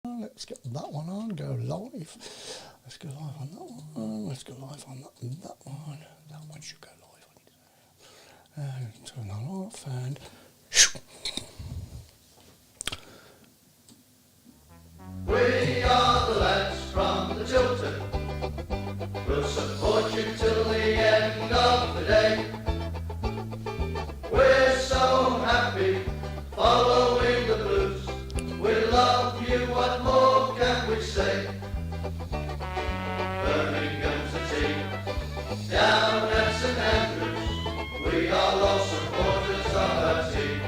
Let's get that one on. Go live. Let's go live on that one. Let's go live on that one. That one should go live on it. And turn that off and. We are the lads from the Tilton. We'll support you till the end of the day. We're so happy following the blues. We love you, what more can we say? Birmingham's the team, down at St Andrews. We are all supporters of our team.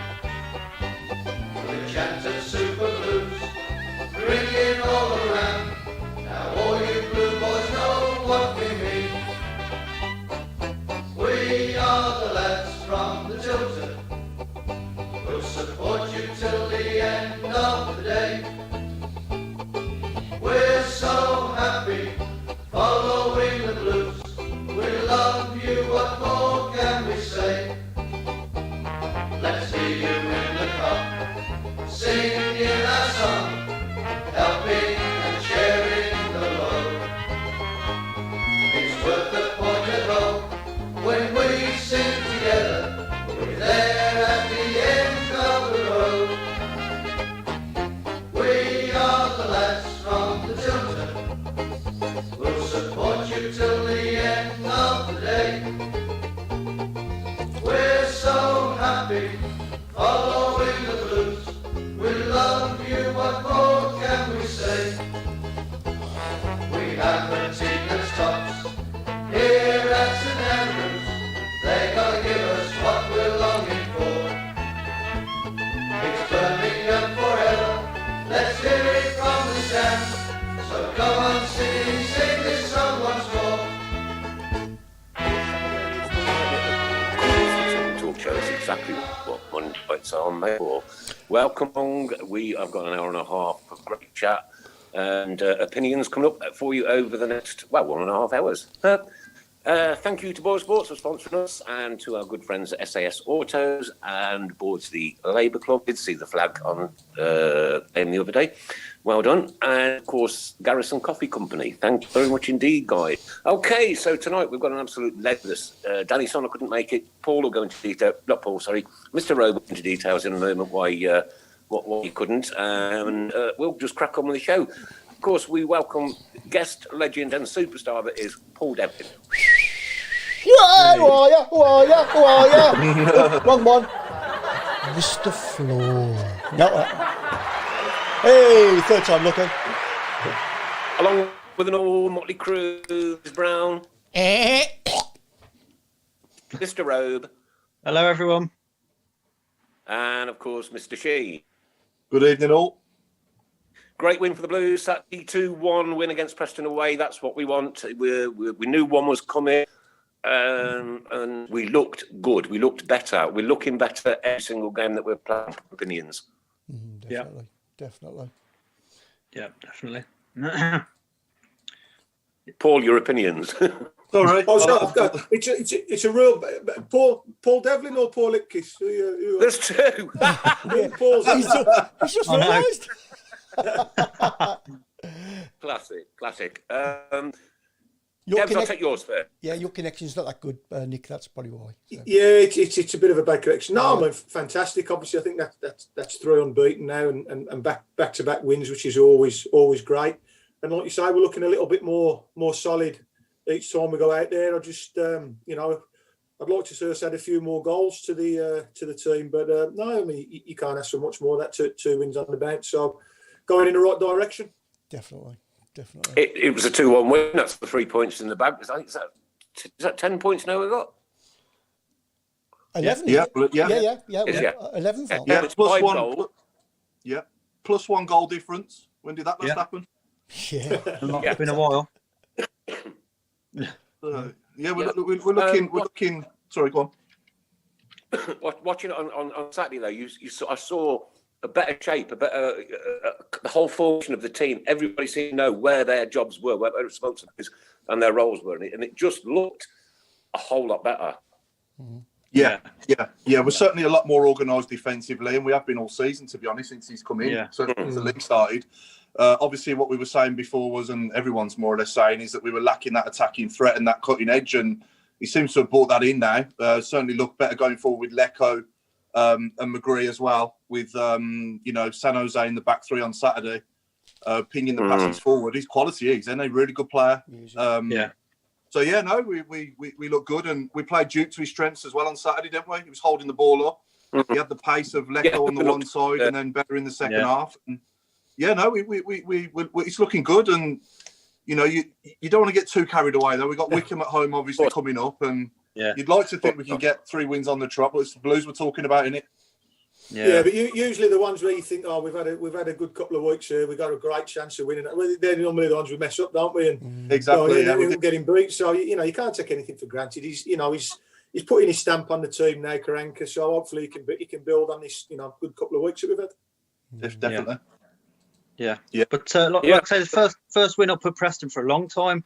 We chanted Super Blues, ringing all around. Now all you blue boys know what we mean. We are the lads from the Tilton. We'll support you till the end of the day. We're so happy following the blues. We love you, what more can we say? Let's hear you in the cup, singing our song, helping and sharing the load. It's worth the point at all when we sing together. We're there at the end of the road. We are the lads from the Tilton. We'll support you till the end of the day. We're so happy following the blues. We love you, what more can we say? We have a team that's tops here at St Andrews. They gotta give us what we're longing for. It's Birmingham forever, let's hear it from the stand. So come on, sing this song once more. Talk show is exactly what Monday nights are made for. Welcome along. I've got an hour and a half of great chat and opinions coming up for you over the next, 1.5 hours. Thank you to Boy Sports for sponsoring us and to our good friends at SAS Autos and boards the Labour Club. Did see the flag on them the other day. Well done. And, of course, Garrison Coffee Company. Thank you very much indeed, guys. OK, so tonight we've got an absolute legless. Danny Sonner couldn't make it. Paul will go into detail. Not Paul, sorry. Mr. Rowe will go into details in a moment why he couldn't. And we'll just crack on with the show. Of course, we welcome guest, legend and superstar that is Paul Devlin. Yeah, who are ya? Who are ya? Who are ya? Wrong one. Mr. Floor. No. Hey, third time lucky. Along with an all motley crew, Brown. Mr. Robe. Hello, everyone. And, of course, Mr. Shee. Good evening, all. Great win for the Blues. That 2-1 win against Preston away. That's what we want. We knew one was coming. And we looked good. We looked better. We're looking better every single game that we're playing. Opinions. Definitely. Yeah, definitely. Paul, your opinions. All right. It's a real Paul Devlin or Paul Ipkiss? There's two. He's just realised. Classic. Debs, I'll take yours first. Yeah, your connection's not that good, Nick. That's probably why. So. Yeah, it's a bit of a bad connection. No, I mean, fantastic. Obviously, I think that's 3 unbeaten now and back to back wins, which is always great. And like you say, we're looking a little bit more solid each time we go out there. I just I'd like to see us add a few more goals to the team, but no, I mean you can't ask for much more. That two wins on the bounce, so going in the right direction. Definitely. It was a 2-1 win. That's the 3 points in the bag. Is that 10 points now we got? 11. Yeah. 11. Yeah, plus one. Goal. Plus 1 goal difference. When did that last happen? Yeah, It's been a while. We're looking. Sorry, go on. Watching it on Saturday though, I saw a better shape, the whole function of the team. Everybody seemed to know where their jobs were, where their responsibilities and their roles were, and it just looked a whole lot better. Mm-hmm. Yeah. We're certainly a lot more organised defensively, and we have been all season, to be honest, since he's come in. Yeah. So since the league started. Obviously, what we were saying before was, and everyone's more or less saying, is that we were lacking that attacking threat and that cutting edge, and he seems to have brought that in now. Certainly look better going forward with Lecco and McGree as well, with San Jose in the back three on Saturday, pinging the passes forward. He's quality, isn't he? Really good player. So we look good, and we played Duke to his strengths as well on Saturday, didn't we? He was holding the ball up. He had the pace of Lecco on the one side, and then better in the second half. And it's looking good, and you don't want to get too carried away though. We got Wickham at home, obviously coming up, and you'd like to think we can get 3 wins on the trot. But it's the Blues we're talking about, innit? Yeah, but usually the ones where you think, we've had a good couple of weeks here, we've got a great chance of winning. Well, they're normally the ones we mess up, don't we? And exactly, we're getting beat. So you can't take anything for granted. He's putting his stamp on the team now, Karanka. So hopefully he can build on this good couple of weeks that we've had. Definitely. Yeah. But like I say, the first win up at Preston for a long time,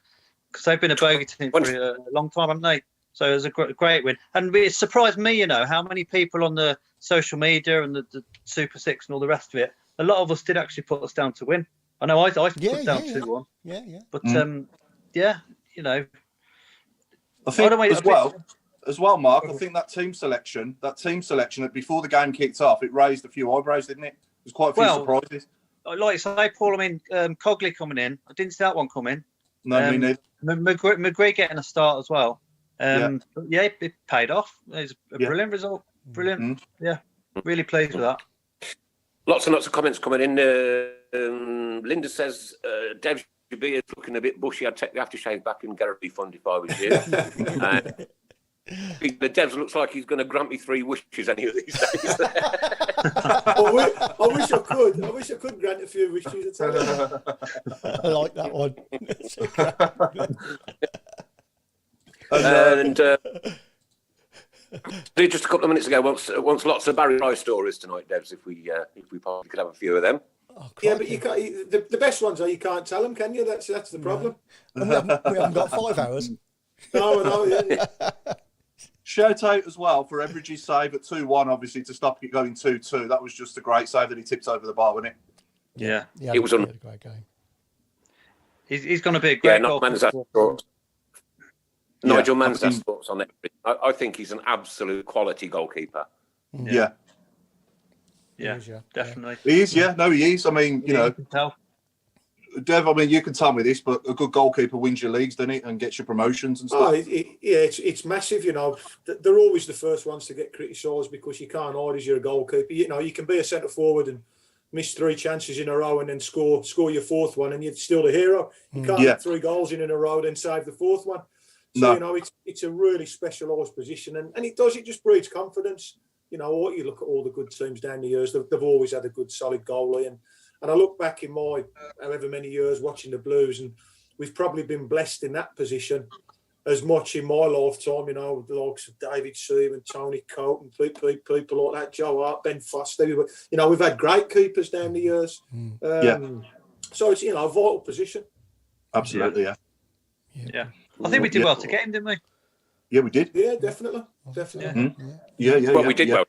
because they've been a bogey team for a long time, haven't they? So it was a great win, and it surprised me, how many people on the social media and the Super Six and all the rest of it. A lot of us did actually put us down to win. I know I put down 2-1. Yeah. But I think as well, Mark. I think that team selection that before the game kicked off, it raised a few eyebrows, didn't it? There's quite a few surprises. Like you say, Paul, Cogley coming in. I didn't see that one coming. No, me neither. McGree getting a start as well. It paid off. It's a brilliant result. Brilliant. Yeah, really pleased with that. Lots and lots of comments coming in. Linda says, Dev, your beard's looking a bit bushy. I'd take the aftershave back and get a refund if I was you. The Devs looks like he's going to grant me 3 wishes any of these days. I wish I could grant a few wishes. I like that one. And just a couple of minutes ago, wants lots of Barry Rice stories tonight, Devs. If we possibly could have a few of them. Oh, but you can't. The best ones are you can't tell them, can you? That's the problem. We haven't got 5 hours. No. Yeah. Shout out as well for Everidge's save at 2-1, obviously, to stop it going 2-2. That was just a great save that he tipped over the bar, wasn't it? Yeah. It was a great game. He's going to be a great goal. Nigel Mansell's thoughts on it. I think he's an absolute quality goalkeeper. Yeah, definitely. He is, No, he is. I mean, you can tell. Dev, you can tell me this, but a good goalkeeper wins your leagues, doesn't it, and gets your promotions and stuff. It's massive. They're always the first ones to get criticised because you can't hide as you're a goalkeeper. You can be a centre forward and miss 3 chances in a row and then score your 4th one, and you're still the hero. You can't get 3 goals in a row and save the 4th one. So it's a really specialised position, and it just breeds confidence. You look at all the good teams down the years; they've always had a good, solid goalie, and I look back in my however many years watching the Blues, and we've probably been blessed in that position as much in my lifetime. With the likes of David Seaman, Tony Coate, and people like that, Joe Hart, Ben Foster. We've had great keepers down the years. So it's a vital position. Absolutely, yeah. I think we did well to get him, didn't we? Yeah, we did. Yeah, definitely. Well, we did well.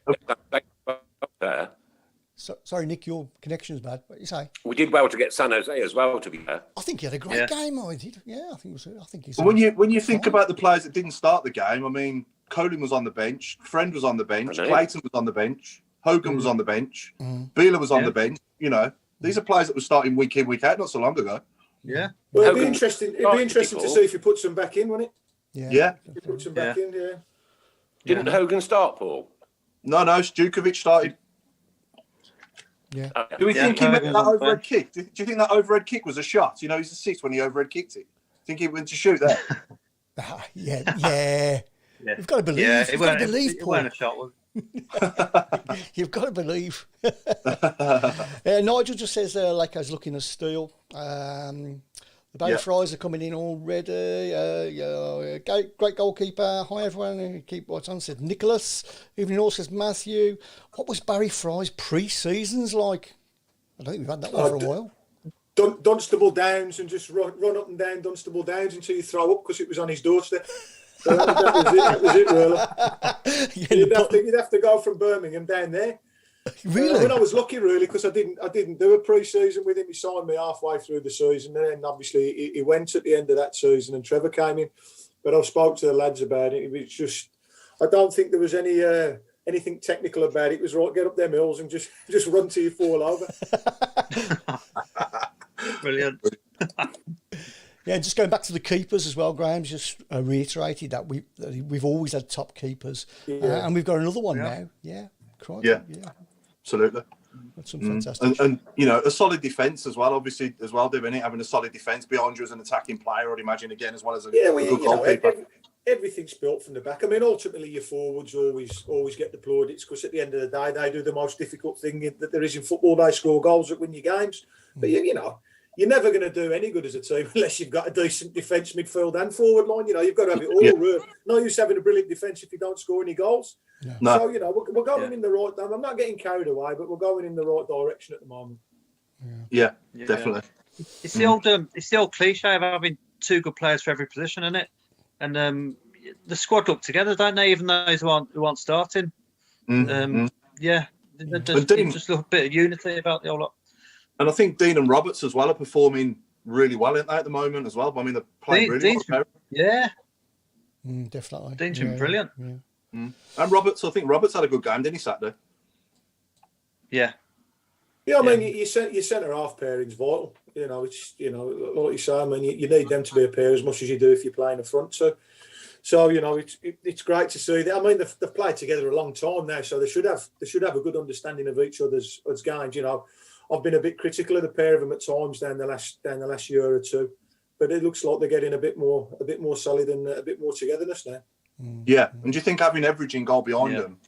Sorry, Nick, your connection's bad. What do you say? We did well to get San Jose as well, to be fair. I think he had a great game. I did. Yeah, I think he's. When you think about the players that didn't start the game, Colin was on the bench, Friend was on the bench, Clayton was on the bench, Hogan was on the bench, Beeler was on the bench. These are players that were starting week in, week out not so long ago. Yeah. Well, it'd be interesting to see if he puts them back in, wouldn't it? Yeah. If he puts them back in, Didn't Hogan start, Paul? No, Stjukovic started. Yeah. Do we think he meant that overhead kick? Do you think that overhead kick was a shot? He's assist when he overhead kicked it. Think he went to shoot there? Yeah. You've got to believe. Yeah, You've got to believe, Paul. It weren't a shot, was it? You've got to believe. Nigel just says Lako's looking as steel. The Barry Fries are coming in already. Great goalkeeper. Hi everyone. Keep what's on, said Nicholas. Evening all, says Matthew. What was Barry Fry's pre-seasons like? I don't think we've had that one for a while. Dunstable Downs and just run up and down Dunstable Downs until you throw up because it was on his doorstep. That was it, really. You'd have to go from Birmingham down there. Really? I mean, I was lucky, really, because I didn't do a pre-season with him. He signed me halfway through the season, and then obviously he went at the end of that season, and Trevor came in. But I spoke to the lads about it. It was just, I don't think there was anything technical about it. It was right, get up them hills and just run till you fall over. Brilliant. Yeah, just going back to the keepers as well, Graham's just reiterated that we've always had top keepers, and we've got another one now. Yeah, crikey, yeah, absolutely. That's some fantastic. And you know, a solid defence as well, obviously, as well, doing it, having a solid defence behind you as an attacking player, I'd imagine, again, as well as a good goalkeeper. Everything's built from the back. I mean, ultimately, your forwards always get the plaudits because at the end of the day, they do the most difficult thing that there is in football. They score goals that win your games. But you know, you're never going to do any good as a team unless you've got a decent defence, midfield, and forward line. You know, you've got to have it all. Yeah. No use having a brilliant defence if you don't score any goals. Yeah. No. So you know, we're going in the right. I'm not getting carried away, but we're going in the right direction at the moment. Yeah, definitely. It's the old cliche of having two good players for every position, isn't it? And the squad look together, don't they? Even those who aren't starting. Yeah, there's just a little bit of unity about the whole lot. And I think Dean and Roberts as well are performing really well at the moment as well. I mean, they're playing really well. Yeah, definitely. Dean's been brilliant. Yeah. And Roberts, I think Roberts had a good game, didn't he, Saturday? Yeah. Yeah, I mean, your centre half pairing's vital. You know, it's like you say. I mean, you need them to be a pair as much as you do if you're playing a front. So you know, it's great to see that. I mean, they've played together a long time now, so they should have a good understanding of each other's games. You know, I've been a bit critical of the pair of them at times down the last year or two, but it looks like they're getting a bit more solid and a bit more togetherness now. Yeah, and do you think having Everidge in goal behind them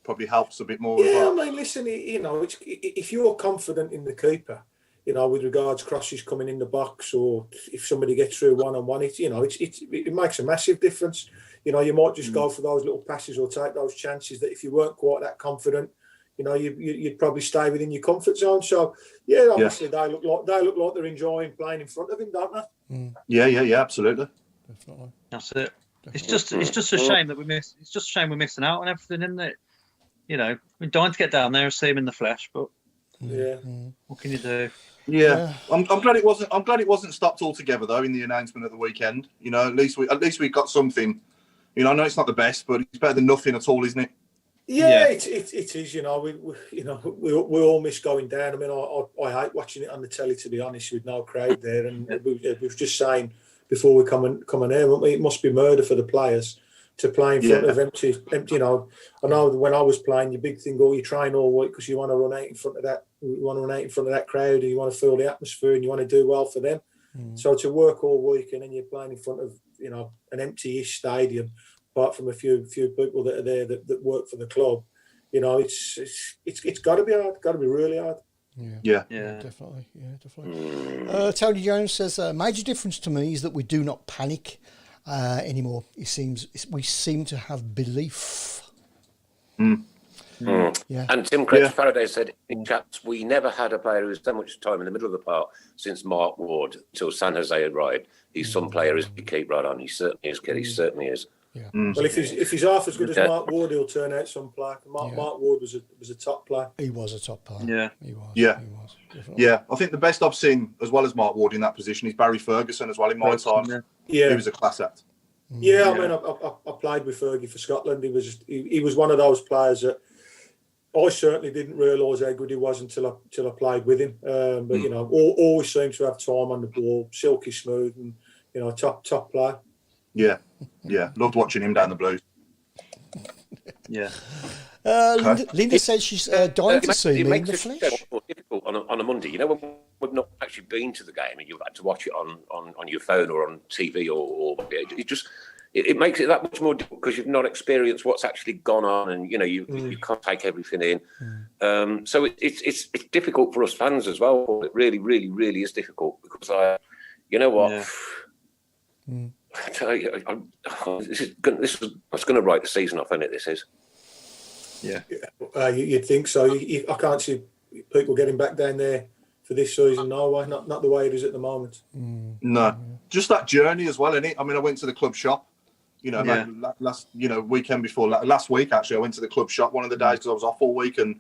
probably helps a bit more? Yeah, as well? I mean, listen, you know, if you're confident in the keeper, you know, with regards crosses coming in the box, or if somebody gets through one-on-one, it makes a massive difference. You know, you might just go for those little passes or take those chances that if you weren't quite that confident, you know, you'd probably stay within your comfort zone. So, yeah, obviously they look like they're enjoying playing in front of him, don't they? Yeah, absolutely. Definitely. That's it. It's just a shame that it's just a shame we're missing out on everything, isn't it? You know, we're dying to get down there and see him in the flesh, but what can you do? Yeah. I'm glad it wasn't. I'm glad it wasn't stopped altogether though in the announcement at the weekend. You know, at least we got something. You know, I know it's not the best, but it's better than nothing at all, isn't it? Yeah. It is. You know, we all miss going down. I mean, I hate watching it on the telly, to be honest, with no crowd there. And we were just saying before we come on here, it must be murder for the players to play in front of empty. You know, I know when I was playing, your big thing, you train all week because you want to run out in front of that. You want to run out in front of that crowd, and you want to feel the atmosphere, and you want to do well for them. So to work all week and then you're playing in front of an empty-ish stadium, apart from a few people that are there that work for the club, you know, it's got to be hard. Got to be really hard. Yeah, definitely. Tony Jones says major difference to me is that we do not panic anymore. We seem to have belief. Yeah. And Tim Craig Faraday said in chats, we never had a player who's so much time in the middle of the park since Mark Ward till San Jose arrived. He's some player who keep right on. He certainly is, kid. He certainly is. Yeah. Well, if he's half as good as Mark Ward, he'll turn out some player. Mark Ward was a top player. He was a top player. Yeah, he was. Yeah, he was, yeah. I think the best I've seen, as well as Mark Ward in that position, is Barry Ferguson as well in my time. Yeah, he was a class act. Yeah, I mean, I played with Fergie for Scotland. He was one of those players that I certainly didn't realise how good he was until I played with him. But you know, always seemed to have time on the ball, silky smooth, and you know, top player. Yeah, loved watching him down the Blues. Yeah. Linda says she's dying to see me in the flesh. It makes it more difficult on a Monday. You know, when we've not actually been to the game and you've had to watch it on your phone or on TV or it makes it that much more difficult because you've not experienced what's actually gone on, and you know you can't take everything in. So it's difficult for us fans as well. It really, really, really is difficult because you know what. Yeah. I tell you, this is going to write the season off, isn't it? This is. Yeah. You'd think so. I can't see people getting back down there for this season. No way. Not the way it is at the moment. No, just that journey as well, isn't it? I mean, I went to the club shop You know, last weekend before last week actually, I went to the club shop one of the days because I was off all week, and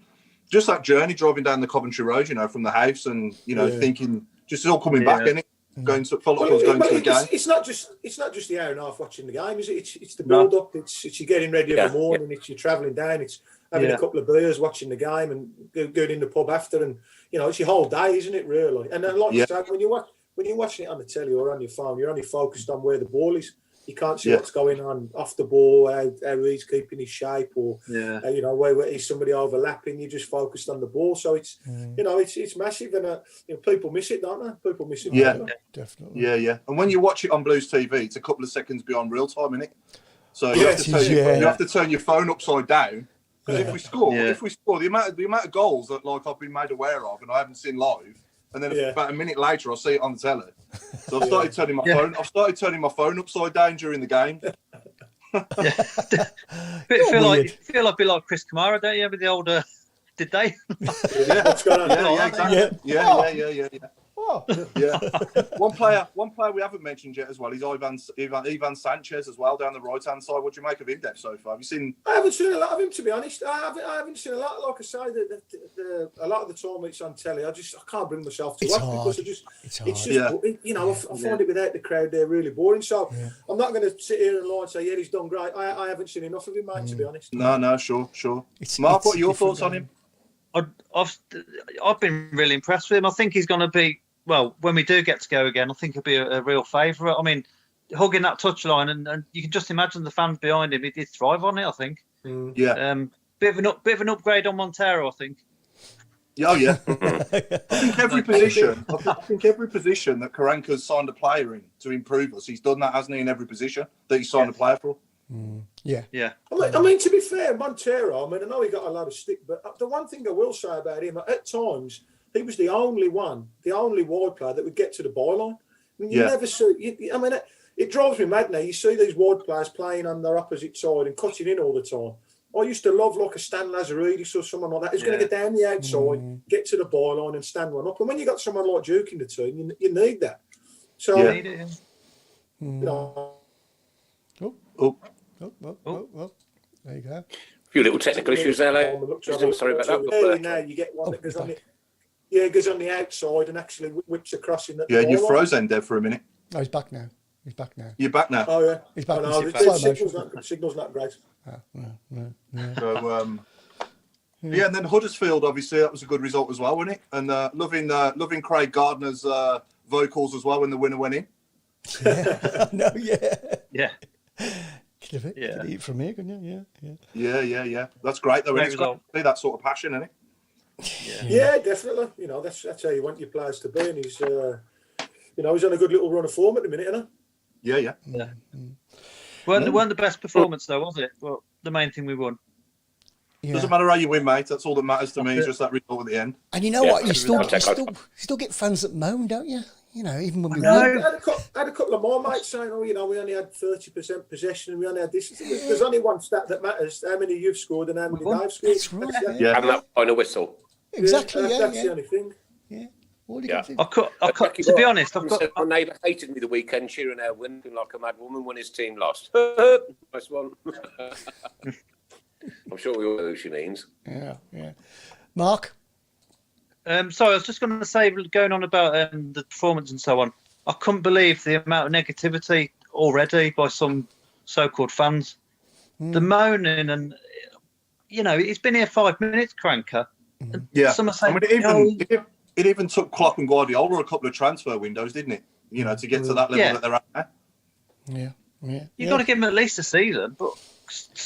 just that journey driving down the Coventry Road, from the house, and thinking just it's all coming back, isn't it? Going to felt like I was going to the game. It's not just the hour and a half watching the game, is it? It's the build up. It's you getting ready every morning. It's you travelling down. It's having a couple of beers, watching the game, and going in the pub after, and it's your whole day, isn't it? Really. And then, like you said, when you're watching it on the telly or on your phone, you're only focused on where the ball is. You can't see what's going on off the ball, how he's keeping his shape, or where is somebody overlapping. You're just focused on the ball, so it's it's massive, and people miss it, don't they? People miss it. Yeah, definitely. Yeah. And when you watch it on Blues TV, it's a couple of seconds beyond real time, isn't it? So you have to turn your phone upside down. Because if we score, the amount of goals that I've been made aware of and I haven't seen live. And then about a minute later, I'll see it on the telly. So I've started turning my phone. I've started turning my phone upside down during the game. feel like a bit like Chris Kamara, don't you? With the older, did they? Exactly. Yeah. Oh. Yeah. One player we haven't mentioned yet as well is Ivan Sanchez as well down the right hand side. What do you make of him, Dev, so far? Have you seen? I haven't seen a lot of him, to be honest. I haven't seen a lot. Like I say, a lot of the time it's on telly. I can't bring myself to watch because I find it without the crowd there really boring. So I'm not going to sit here and lie and say he's done great. I haven't seen enough of him, mate. To be honest. No, sure. Mark, what are your thoughts on him? I've been really impressed with him. I think he's going to be. Well, when we do get to go again, I think he'll be a real favourite. I mean, hugging that touchline, and you can just imagine the fans behind him. He'd thrive on it, I think. Yeah. Bit of an upgrade on Montero, I think. Oh yeah. I think every position that Karanka's signed a player in to improve us, he's done that, hasn't he? In every position that he's signed a player for. Yeah. I mean, to be fair, Montero. I mean, I know he got a lot of stick, but the one thing I will say about him, at times. He was the only wide player that would get to the byline. I mean, you never see. It drives me mad now. You see these wide players playing on their opposite side and cutting in all the time. I used to love like a Stan Lazaridis or someone like that who's going to get down the outside, get to the byline and stand one up. And when you got someone like Duke in the team, you need that. So, you need it. Well, there you go. A few little technical issues there, sorry about that. Now you get one that goes on it. Yeah, goes on the outside and actually whips across in that. Yeah, you froze then, Dev, for a minute. No, he's back now. You're back now? Oh, yeah. He's back. Signal's not great. So, and then Huddersfield, obviously, that was a good result as well, wasn't it? And loving Craig Gardner's vocals as well when the winner went in. Yeah. Could eat from here, couldn't you? Yeah. That's great, though. It's got to be that sort of passion, isn't it? Yeah, definitely. That's how you want your players to be, and he's he's on a good little run of form at the minute, isn't he? Yeah. Weren't the best performance though, was it? Well, the main thing we won. Doesn't matter how you win, mate. That's all that matters to me. Is just that result at the end. And you know what? You still get fans that moan, don't you? Even when we win. I had a couple of more mates saying, we only had 30% possession and we only had this. There's only one stat that matters: how many you've scored and how many they've scored. That's right. And that final whistle. Exactly. That's the only thing. Yeah. All you can do. To be honest, my neighbour hated me the weekend, cheering our win like a mad woman when his team lost. Nice one. I'm sure we all know who she means. Yeah. Mark? Sorry, I was just going to say, going on about the performance and so on, I couldn't believe the amount of negativity already by some so-called fans. The moaning and, he's been here 5 minutes, Cranker. Yeah. Some are saying, it even took Klopp and Guardiola a couple of transfer windows, didn't it? To get to that level that they're at now. Yeah. You've got to give them at least a season, but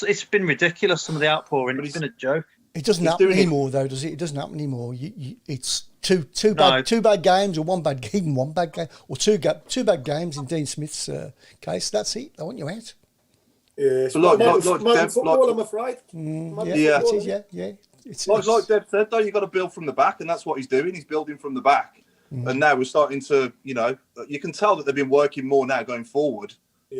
it's been ridiculous, some of the outpouring. It's been a joke. It doesn't happen anymore, though, does it? It doesn't happen anymore. It's two bad games, or one bad game, or two bad games in Dean Smith's case. That's it. I want you out. Yeah, it's modern football, I'm afraid. It's like Deb said, though, you've got to build from the back, and that's what he's doing. He's building from the back. And now we're starting to, you can tell that they've been working more now going forward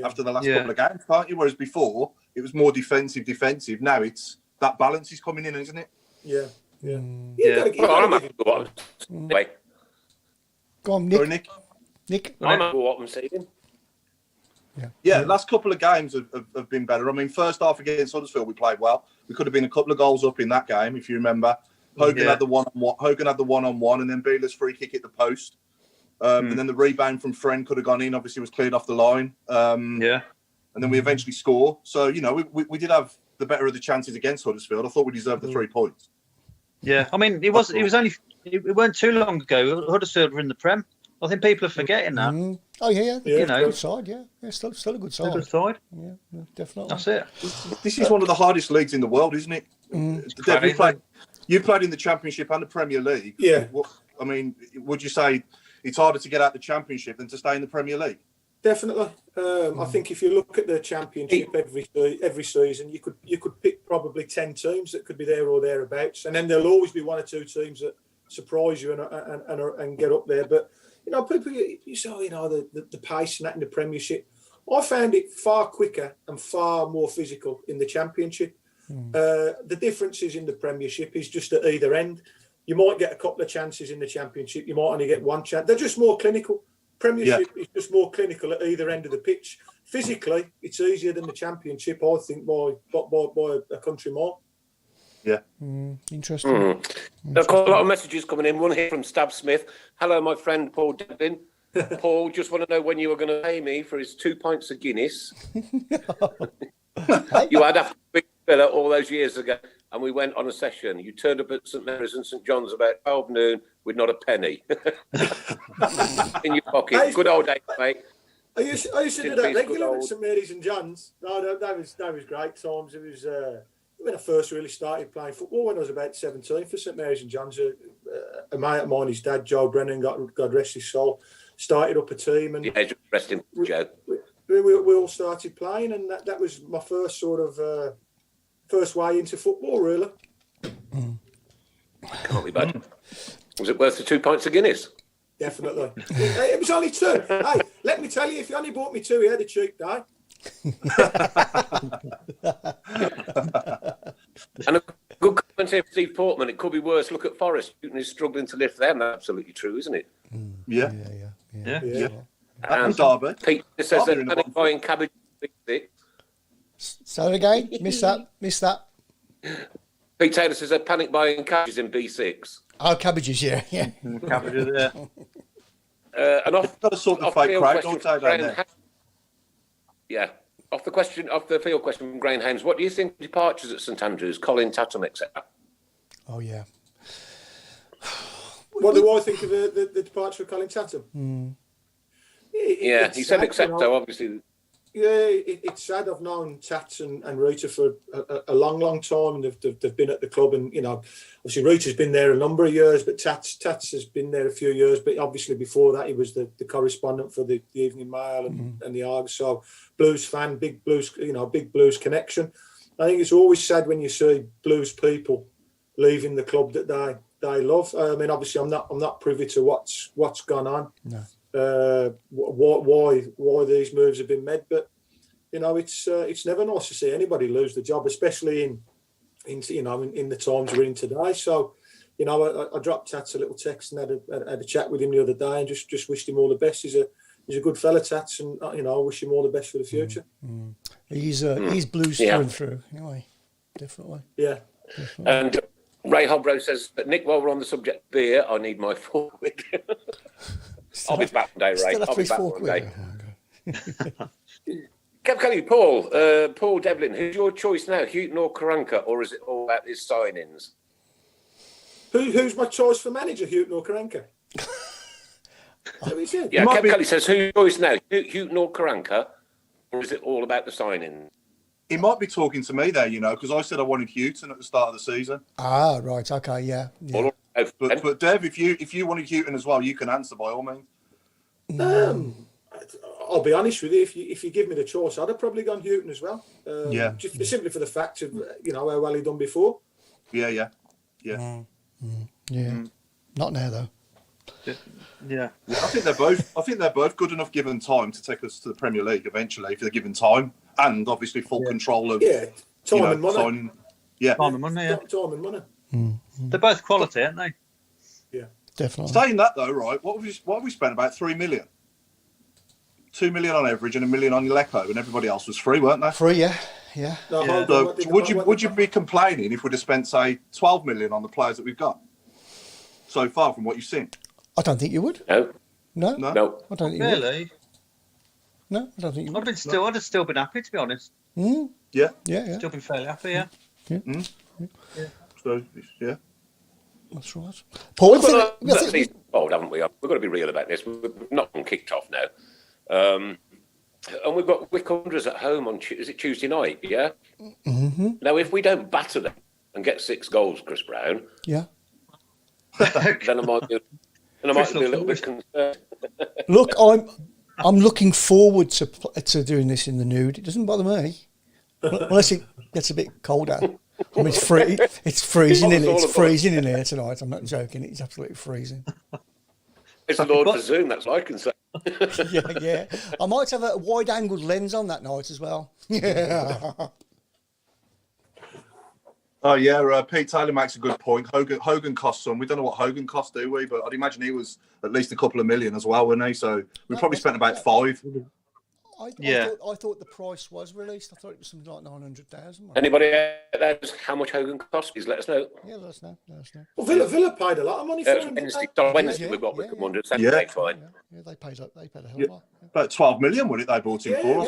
after the last couple of games, can't you? Whereas before, it was more defensive. Now it's that balance is coming in, isn't it? Yeah. Go on, Nick. Nick. I remember what I'm saying. Yeah, last couple of games have been better. I mean, first half against Huddersfield, we played well. We could have been a couple of goals up in that game, if you remember. Hogan had the one-on-one, and then Beeler's free kick at the post. And then the rebound from Friend could have gone in. Obviously, was cleared off the line. And then we eventually score. So, you know, we did have the better of the chances against Huddersfield. I thought we deserved the 3 points. Yeah, I mean, it weren't too long ago. Huddersfield were in the Prem. I think people are forgetting that. Oh yeah. You know, good side. Yeah, still a good side. Yeah, definitely. That's it. This is one of the hardest leagues in the world, isn't it? You played in the Championship and the Premier League. Yeah. I mean, would you say it's harder to get out the Championship than to stay in the Premier League? Definitely. I think if you look at the Championship every season, you could pick probably 10 teams that could be there or thereabouts, and then there'll always be 1 or 2 teams that surprise you and get up there. But you know, people, you saw, you know, the pace and that in the Premiership. I found it far quicker and far more physical in the Championship. The differences in the Premiership is just at either end. You might get a couple of chances in the Championship. You might only get 1 chance. They're just more clinical. Premiership is just more clinical at either end of the pitch. Physically, it's easier than the Championship, I think, by a country mile. Yeah. Interesting. I've got a lot of messages coming in. One here from Stab Smith. Hello, my friend Paul Devlin. Paul, just want to know when you were going to pay me for his 2 pints of Guinness. You had after Big Villa all those years ago, and we went on a session. You turned up at St Mary's and St John's about 12 noon with not a penny in your pocket. Good old days, mate. I used to do that regularly at St Mary's and John's. No, that was great times. It was when I first really started playing football when I was about 17 for St Mary's and John's. A mate of mine, his dad, Joe Brennan, God rest his soul, started up a team. And yeah, rest him, Joe. We all started playing, and that was my first sort of first way into football, really. Can't be bad. Was it worth the 2 pints of Guinness? Definitely. It was only 2. Hey, let me tell you, if you only bought me 2, you had a cheap day. And a good comment here from Steve Portman. It could be worse. Look at Forest. Newton is struggling to lift them. That's absolutely true, isn't it? Yeah. And Derby. Pete says they're panic buying cabbage. So again, missed that. Pete Taylor says they're panic buying cabbages in B6. Oh, cabbages, yeah. Cabbages, yeah. And off Got a sort of fake crowd, don't they, down there? Yeah. Off the field question from Grain Hames, what do you think of departures at St Andrews, Colin Tatum, etc.? Oh, yeah. What do I think of the departure of Colin Tatum? He said etc. Obviously. Yeah, it's sad. I've known Tats and Rita for a long time, and they've been at the club. And you know, obviously Rita's been there a number of years, but Tats has been there a few years. But obviously before that, he was the correspondent for the Evening Mail and the Args. So Blues fan, big Blues connection. I think it's always sad when you see Blues people leaving the club that they love. I mean, obviously, I'm not privy to what's gone on. No. Why these moves have been made, but you know, it's never nice to see anybody lose the job, especially in the times we're in today. So, you know, I dropped Tats a little text and had a chat with him the other day and just wished him all the best. He's a good fella, Tats, and you know, I wish him all the best for the future. He's Blues through and through, anyway. Definitely. Yeah. Definitely. And Ray Hobro says, Nick, while we're on the subject of beer, I need my forward. I'll be back one day, Ray. I'll be back one day. Kelly, Paul Devlin, who's your choice now, Houghton or Karanka, or is it all about his signings? Who's my choice for manager, Houghton or Karanka? Yeah, Kelly says, who's your choice now, Houghton or Karanka, or is it all about the signings? He might be talking to me there, you know, because I said I wanted Houghton at the start of the season. Ah, right, okay, yeah. But Dev, if you wanted Houghton as well, you can answer by all means. I'll be honest with you. If you give me the choice, I'd have probably gone Houghton as well. Just simply for the fact of how well he done before. Yeah. Not now though. Yeah. I think they're both good enough given time to take us to the Premier League eventually if they're given time and obviously full control of time and money. Time and money. They're both quality, aren't they? Yeah, definitely. Saying that though, right? What have we spent? About $3 million. 2 million on average and 1 million on your Lecco, and everybody else was free, weren't they? Free, yeah. No, Yeah. hold on, So would you be complaining if we'd have spent, say, 12 million on the players that we've got so far from what you've seen? I don't think you would. No, No, no. I don't think you would. Really? No, I don't think you would. I'd have still been happy, to be honest. Yeah. Yeah. Still been fairly happy, yeah. So, yeah. That's right. Paul, We've old, haven't we? We've got to be real about this. We've not been kicked off now. And we've got Wick Wanderers at home on Tuesday night, yeah? Mm-hmm. Now, if we don't batter them and get 6 goals, Chris Brown, Yeah. then I might be a little bit concerned. Look, I'm looking forward to doing this in the nude. It doesn't bother me, unless it gets a bit colder. I mean, it's freezing in It's freezing in here tonight. I'm not joking. It's absolutely freezing. It's Lord for Zoom, that's what I can say. Yeah. I might have a wide-angled lens on that night as well. Yeah. Oh yeah, Pete Taylor makes a good point. Hogan cost some. We don't know what Hogan cost, do we? But I'd imagine he was at least a couple of million as well, wasn't he? So we probably spent about 5. I thought the price was released. I thought it was something like 900,000. Anybody out there knows how much Hogan cost? Please let us know. Yeah, let us know. Well, Villa paid a lot of money for him. Wednesday we've got Wick Wanderers. Saturday, fine. Yeah, they paid a hell of a lot. Yeah. About 12 million, wasn't it? They bought him for.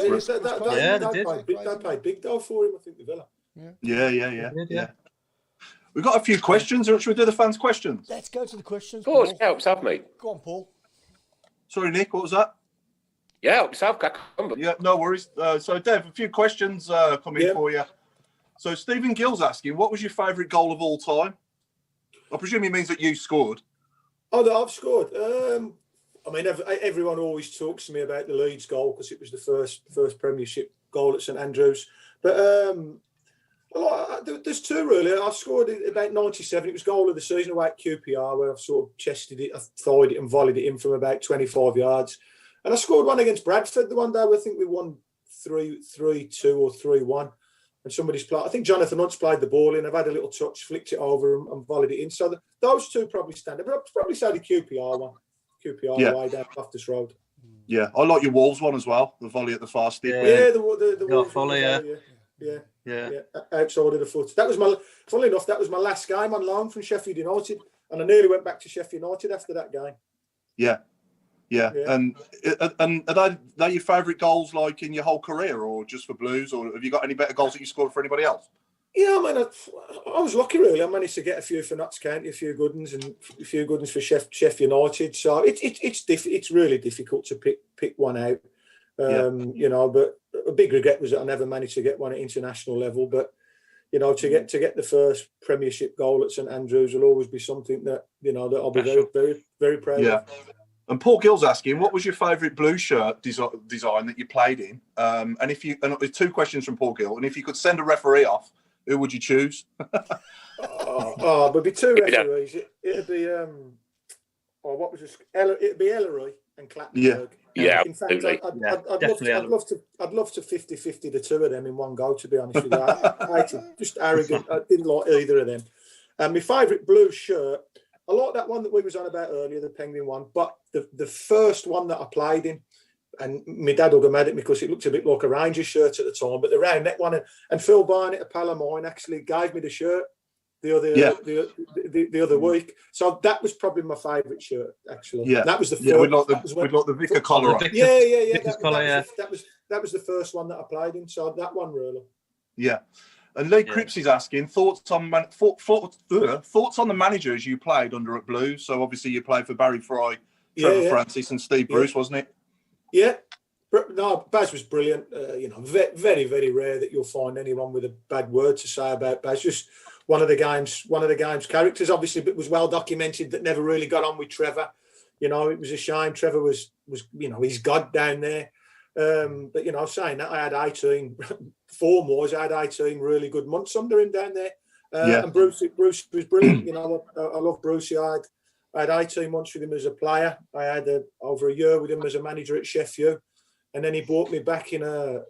They paid big dough for him, I think, the Villa. Yeah. We've got a few questions. Or should we do the fans' questions? Let's go to the questions. Of course, help yourself, mate. Go on, Paul. Sorry, Nick, what was that? Yeah, help yourself, crack on. Yeah, no worries. So, Dev, a few questions coming for you. So, Stephen Gill's asking, what was your favourite goal of all time? I presume he means that you scored. Oh, that I've scored. I mean, everyone always talks to me about the Leeds goal because it was the first Premiership goal at St Andrews. But there's 2 really. I scored it about 97. It was goal of the season away at QPR, where I've sort of chested it, I've thrown it and volleyed it in from about 25 yards. And I scored one against Bradford the one day where I think we won 3-2 or 3-1. And somebody's played. I think Jonathan Hunt's played the ball in. I've had a little touch, flicked it over and volleyed it in. So those 2 probably stand up. But I'd probably say the QPR one. QPR way down Loftus Road. Yeah, I like your Wolves one as well. The volley at the far stick. Yeah, the Wolves volley. Yeah. Outside of the foot. That was funnily enough, that was my last game on loan from Sheffield United, and I nearly went back to Sheffield United after that game. Yeah. And are they your favourite goals, like in your whole career, or just for Blues, or have you got any better goals that you scored for anybody else? Yeah, I mean, I was lucky really. I managed to get a few for Notts County, a few good ones, and a few good ones for Sheffield United. So it's really difficult to pick one out. You know, but a big regret was that I never managed to get one at international level. But you know, to get the first Premiership goal at St Andrews will always be something that that I'll be very, very, very proud of. And Paul Gill's asking, what was your favourite blue shirt design that you played in? And there's 2 questions from Paul Gill. And if you could send a referee off, who would you choose? There'd be 2 referees. It'd be what was this? It'd be Ellery and Clattenburg. Yeah, in fact, I'd love to 50-50 the 2 of them in one go, to be honest with you. I hated, just arrogant. I didn't like either of them. And my favourite blue shirt, I like that one that we was on about earlier, the Penguin one, but the first one that I played in, and my dad will go mad at me because it looked a bit like a Rangers shirt at the time, but the round neck one, and Phil Barnett, a pal of mine, actually gave me the shirt the other week. So that was probably my favourite shirt, actually. Yeah, that was the first. Yeah, we'd like the Vicar collar on. That was the first one that I played in. So that one really. Yeah. And Lee Cripps is asking thoughts on the managers you played under at Blues. So obviously you played for Barry Fry, Trevor Francis, and Steve Bruce, wasn't it? Yeah. No, Baz was brilliant. Very, very rare that you'll find anyone with a bad word to say about Baz. Just one of the game's characters. Obviously, but was well documented that never really got on with Trevor. You know, it was a shame. Trevor was he's God down there. But saying that, I had 18 form-wise, I had 18 really good months under him down there. And Bruce was brilliant. I love Brucey. I had 18 months with him as a player. I had over a year with him as a manager at Sheffield, and then he brought me back in a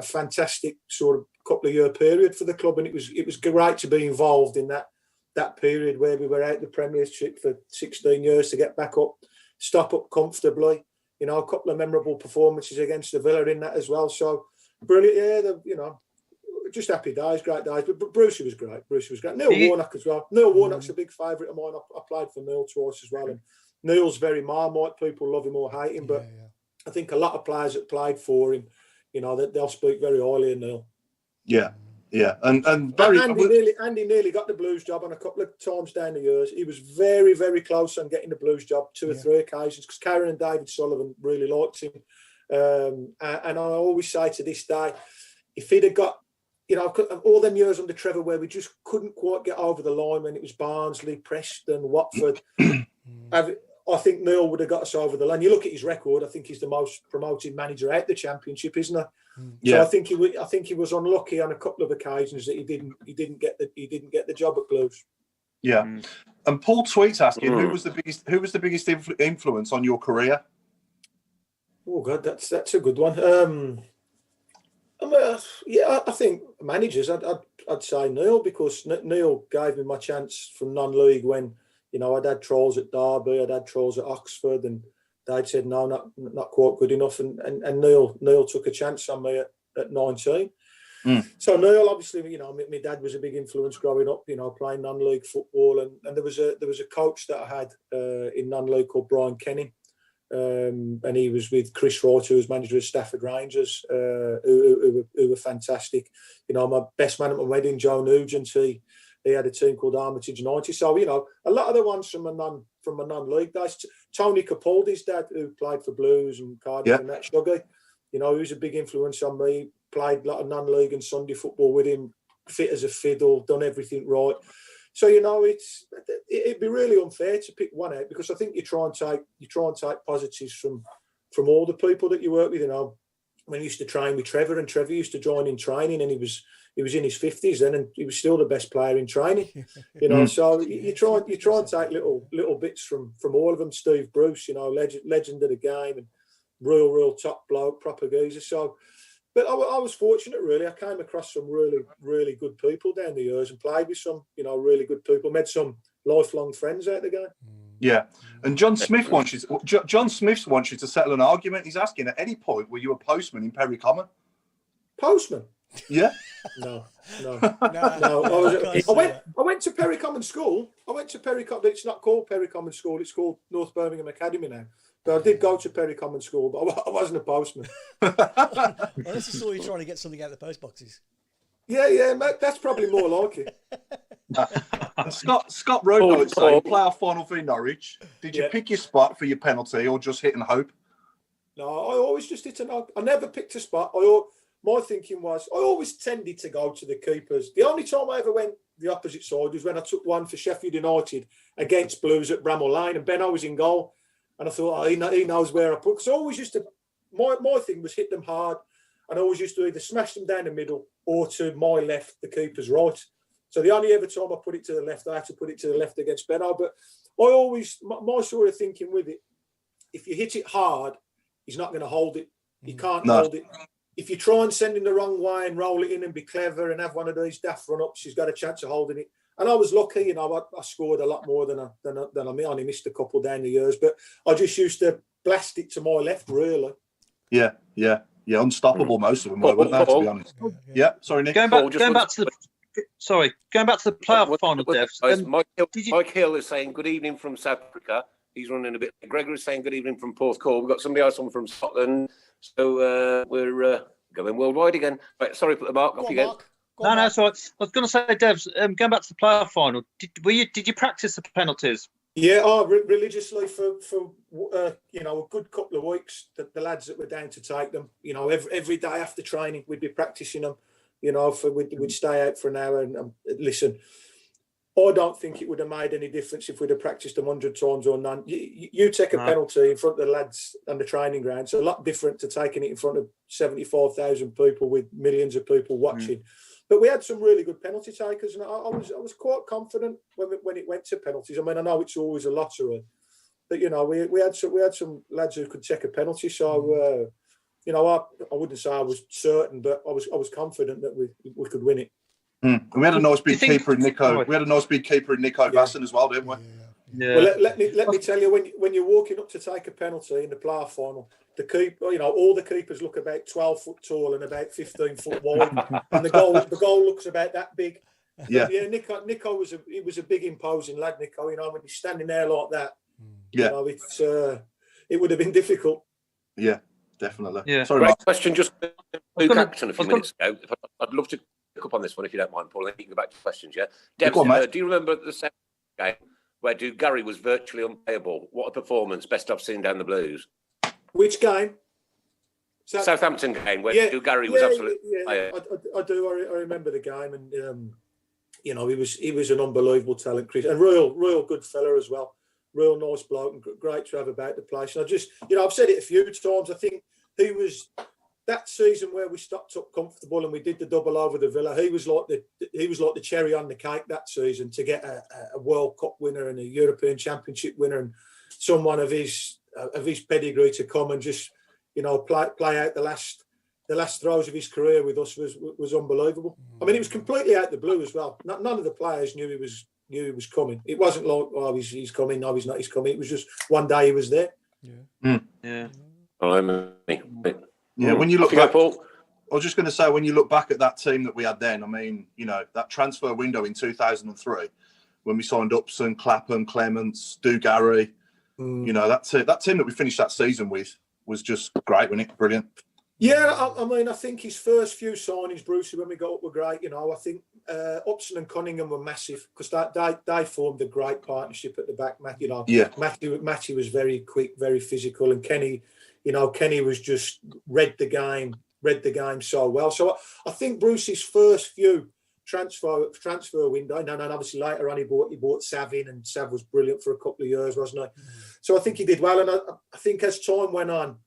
fantastic sort of couple of year period for the club, and it was great to be involved in that period where we were out the Premiership for 16 years to get back up, stop up comfortably. You know, a couple of memorable performances against the Villa in that as well. So brilliant, yeah. You know, just happy days, great days. But Brucey was great. Neil Warnock as well. Neil Warnock's a big favourite of mine. I played for Neil twice as well, and Neil's very Marmite. People love him or hate him, but I think a lot of players that played for him, you know, that they'll speak very highly of Neil. Yeah. And Andy nearly got the Blues job on a couple of times down the years. He was very, very close on getting the Blues job 2 or 3 occasions because Karen and David Sullivan really liked him. And I always say to this day, if he'd have got, you know, all them years under Trevor where we just couldn't quite get over the line when it was Barnsley, Preston, Watford, I think Neil would have got us over the line. You look at his record, I think he's the most promoted manager out the Championship, isn't he? Yeah. So I think he was unlucky on a couple of occasions that he didn't get the job at Blues. Yeah. And Paul Tweet's asking who was the biggest influence on your career? Oh God, that's a good one. I think managers. I'd say Neil, because Neil gave me my chance from non-league when, you know, I'd had trials at Derby, I'd had trials at Oxford, and they'd said no, not quite good enough, and Neil took a chance on me at 19. So Neil, obviously, you know, my dad was a big influence growing up, you know, playing non-league football, and there was a coach that I had in non-league called Brian Kenning. And he was with Chris Wright, who was manager of Stafford Rangers, who were fantastic. You know, my best man at my wedding, Joe Nugent, he had a team called Armitage 90. So, you know, a lot of the ones from my non-league days. Tony Capaldi's dad, who played for Blues and Cardiff and that, Shuggy, you know, he was a big influence on me. Played a lot of non-league and Sunday football with him, fit as a fiddle, done everything right. So, you know, it'd be really unfair to pick one out, because I think you try and take positives from all the people that you work with. You know, when I used to train with Trevor, and Trevor used to join in training, and he was in his 50s then, and he was still the best player in training. You know, so you try and take little bits from all of them. Steve Bruce, you know, legend of the game, and real top bloke, proper geezer. So. But I was fortunate, really. I came across some really, really good people down the years and played with some, you know, really good people. Made some lifelong friends out the game. Yeah. And John Smith wants you to settle an argument. He's asking, at any point, were you a postman in Perry Common? Postman? Yeah. No. I went to Perry Common School. It's not called Perry Common School. It's called North Birmingham Academy now. But I did go to Perry Common School, but I wasn't a postman. Unless you saw you trying to get something out of the post boxes. Yeah, mate, that's probably more like it. Scott Road saying, playoff final for Norwich. Did you pick your spot for your penalty, or just hit and hope? No, I always just hit and hope. I never picked a spot. My thinking was, I always tended to go to the keepers. The only time I ever went the opposite side was when I took one for Sheffield United against Blues at Bramall Lane, and Benno was in goal. And I thought, he knows where I put. Because I always used to, my thing was hit them hard. And I always used to either smash them down the middle or to my left, the keeper's right. So the only ever time I put it to the left, I had to put it to the left against Benno. But I always, my sort of thinking with it, if you hit it hard, he's not going to hold it. He can't hold it. If you try and send him the wrong way and roll it in and be clever and have one of these daft run-ups, he's got a chance of holding it. And I was lucky, you know, I scored a lot more than I only missed a couple down the years. But I just used to blast it to my left, really. Yeah, unstoppable, most of them were, weren't they, to be honest? Yeah, sorry, Nick. Going back to the playoff final, Dev. Mike Hill is saying good evening from South Africa. He's running a bit. Gregor is saying good evening from Porthcawl. We've got somebody else on from Scotland. So we're going worldwide again. Right, sorry, Mark. Off you go. No, so I was going to say, Devs, going back to the playoff final, did you practice the penalties? Yeah, religiously for you know, a good couple of weeks. The lads that were down to take them, you know, every day after training, we'd be practicing them. You know, we'd stay out for an hour and listen. I don't think it would have made any difference if we'd have practiced them 100 times or none. You take a penalty in front of the lads on the training ground. It's a lot different to taking it in front of 75,000 people with millions of people watching. But we had some really good penalty takers, and I was quite confident when it went to penalties. I mean, I know it's always a lottery, but you know, we had some lads who could take a penalty. So you know, I wouldn't say I was certain, but I was confident that we could win it. And we had a nice big keeper in Nico. We had a nice big keeper in Nico Vasson as well, didn't we? Yeah. Well, let me tell you, when you're walking up to take a penalty in the playoff final, the keeper, all the keepers look about 12 foot tall and about 15 foot wide, and the goal looks about that big. Yeah, yeah. Nico was a big imposing lad. Nico, when he's standing there like that, it would have been difficult. Yeah, definitely. Yeah. Sorry, Great Mark. question. Just Luke Acton a few minutes ago. I'd love to pick up on this one if you don't mind, Paul. And you can go back to questions. Yeah, Devlin, do you remember the second game where Gary was virtually unplayable? What a performance! Best I've seen down the Blues. Which game? Southampton game where Gary was absolutely. I do. I remember the game, and he was an unbelievable talent, Chris, and real good fella as well. Real nice bloke and great to have about the place. And I just, I've said it a few times. I think he was that season where we stopped up comfortable and we did the double over the Villa. He was like the cherry on the cake that season to get a World Cup winner and a European Championship winner and someone of his pedigree to come and just play out the last throws of his career with us was unbelievable. I mean, it was completely out the blue as well. None of the players knew he was coming. It wasn't like, oh, he's coming. No, he's not. He's coming. It was just one day he was there. Yeah. Yeah. Yeah. When you look back, Paul. I was just going to say, when you look back at that team that we had then, I mean, that transfer window in 2003, when we signed Upson, Clapham, Clements, Gary, that team that we finished that season with was just great, wasn't it? Brilliant. Yeah, I mean, I think his first few signings, Brucey, when we got up, were great. I think Upson and Cunningham were massive because they formed a great partnership at the back. Matty was very quick, very physical, and Kenny was just read the game so well. So I think Brucey's first few transfer window, and obviously later on he bought Sav in, and Sav was brilliant for a couple of years, wasn't he? So I think he did well, and I think as time went on,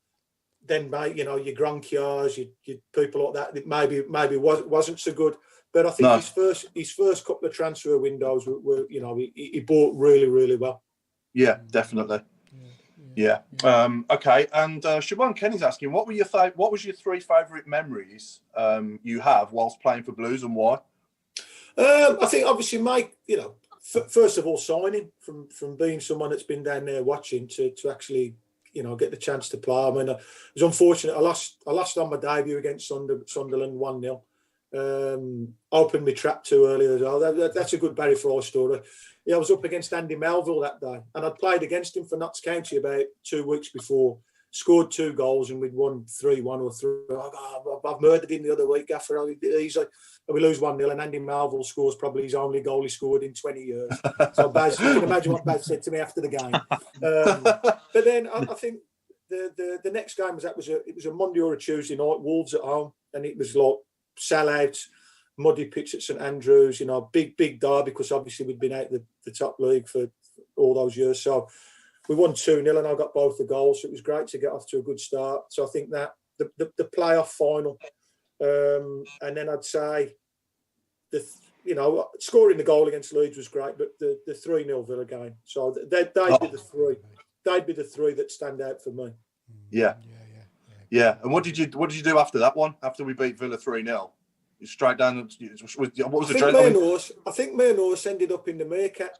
then your Gronkiars, your people like that, maybe wasn't so good. But I think his first couple of transfer windows were he bought really, really well. Yeah, definitely. Yeah. Okay. And Siobhan Kenny's asking, what was your three favourite memories you have whilst playing for Blues, and why? I think obviously Mike, first of all, signing from being someone that's been down there watching to actually get the chance to play. I mean, it was unfortunate. I lost on my debut against Sunderland 1-0. Opened me trap too early as well. That's a good Barry Fry story. Yeah, I was up against Andy Melville that day, and I'd played against him for Notts County about 2 weeks before. Scored 2 goals, and we'd won 3-1 or 3. I've murdered him the other week. After he's like, we lose 1-0, and Andy Melville scores probably his only goal he scored in 20 years. So Baz, you can imagine what Baz said to me after the game. But then I think the next game it was a Monday or a Tuesday night. Wolves at home, and it was like sellouts, muddy pitch at St Andrews. Big derby because obviously we'd been out the top league for all those years. So we won 2-0, and I got both the goals. So it was great to get off to a good start. So I think that the playoff final, and then I'd say scoring the goal against Leeds was great, but the 3-0 Villa game. So they'd be the three. They'd be the three that stand out for me. Yeah. And what did you do after that one? After we beat Villa 3-0, you straight down. What was the dread? I think me and Norse ended up in the Meerkat.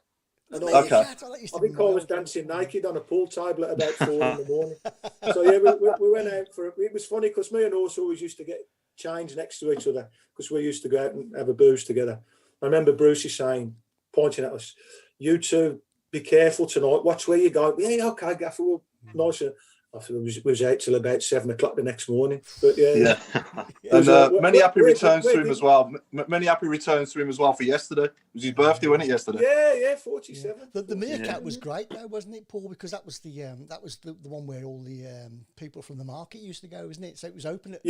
I think I was dancing naked on a pool table at about 4 in the morning. So yeah, we went out for it. It was funny because me and Norse always used to get changed next to each other because we used to go out and have a booze together. I remember Brucey pointing at us, "You two, be careful tonight. Watch where you go." Yeah, okay, Gaffer. Well, nice. I thought we was out till about 7 o'clock the next morning. But yeah. And many happy returns to him as well. Many happy returns to him as well for yesterday. It was his birthday, wasn't it, yesterday? Yeah, 47. The Meerkat was great though, wasn't it, Paul? Because that was the one where all the people from the market used to go, wasn't it? So it was open at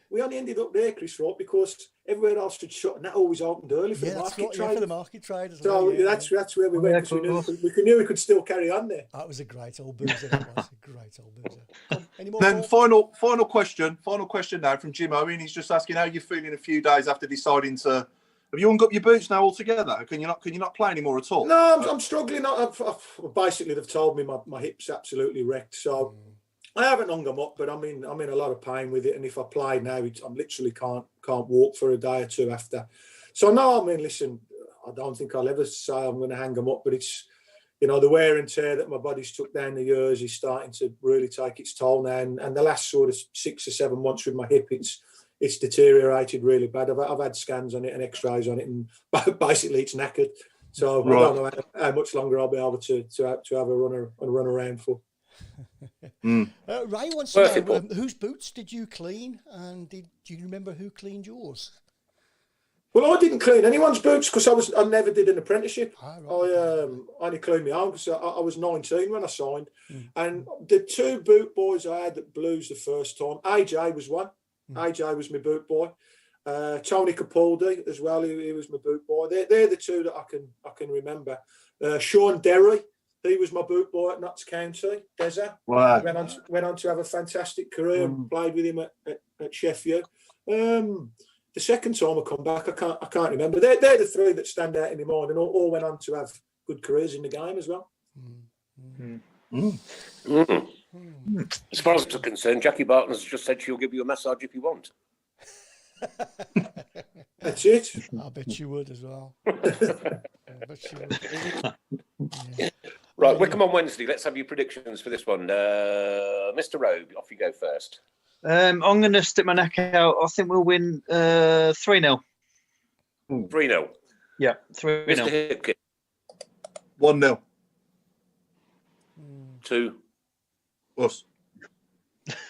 we only ended up there because Chris, right? Because everywhere else had shut, and that always opened early for the market trade. For the market trade as well. So that's where we went. We knew we could still carry on there. That was a great old boozer. Any more? Then final question now from Jim Owen. He's just asking how you're feeling a few days after deciding to. Have you hung up your boots now altogether? Can you not play anymore at all? No, I'm struggling. Basically, they've told me my hip's absolutely wrecked. So. I haven't hung them up, but I'm in a lot of pain with it. And if I play now, I literally can't walk for a day or two after. So no, I mean, listen, I don't think I'll ever say I'm going to hang them up, but it's you know, the wear and tear that my body's took down the years is starting to really take its toll now. And the last sort of 6 or 7 months with my hip, it's deteriorated really bad. I've had scans on it and X-rays on it, and basically it's knackered. So I don't know how much longer I'll be able to have a run around for. Ray wants to know, whose boots did you clean, and do you remember who cleaned yours? Well, I didn't clean anyone's boots because I never did an apprenticeship. Ah, right. I only cleaned my own because I was 19 when I signed. And the 2 boot boys I had at Blues the first time, AJ was one. AJ was my boot boy. Tony Capaldi as well. He was my boot boy. They're the 2 that I can remember. Sean Derry, he was my boot boy at Notts County. Deza. Wow. Went on to have a fantastic career and played with him at Sheffield. The second time I come back, I can't remember. They're the 3 that stand out in my mind, and all went on to have good careers in the game as well. As far as I'm concerned, Jackie Barton's just said she'll give you a massage if you want. That's it. I bet you would as well. I bet you would. Yeah. Right, Wickham on Wednesday. Let's have your predictions for this one. Mr. Rowe, off you go first. I'm going to stick my neck out. I think we'll win 3-0. 3-0. Yeah, 3-0. Mr. Hipkin. 1-0. 2. Us.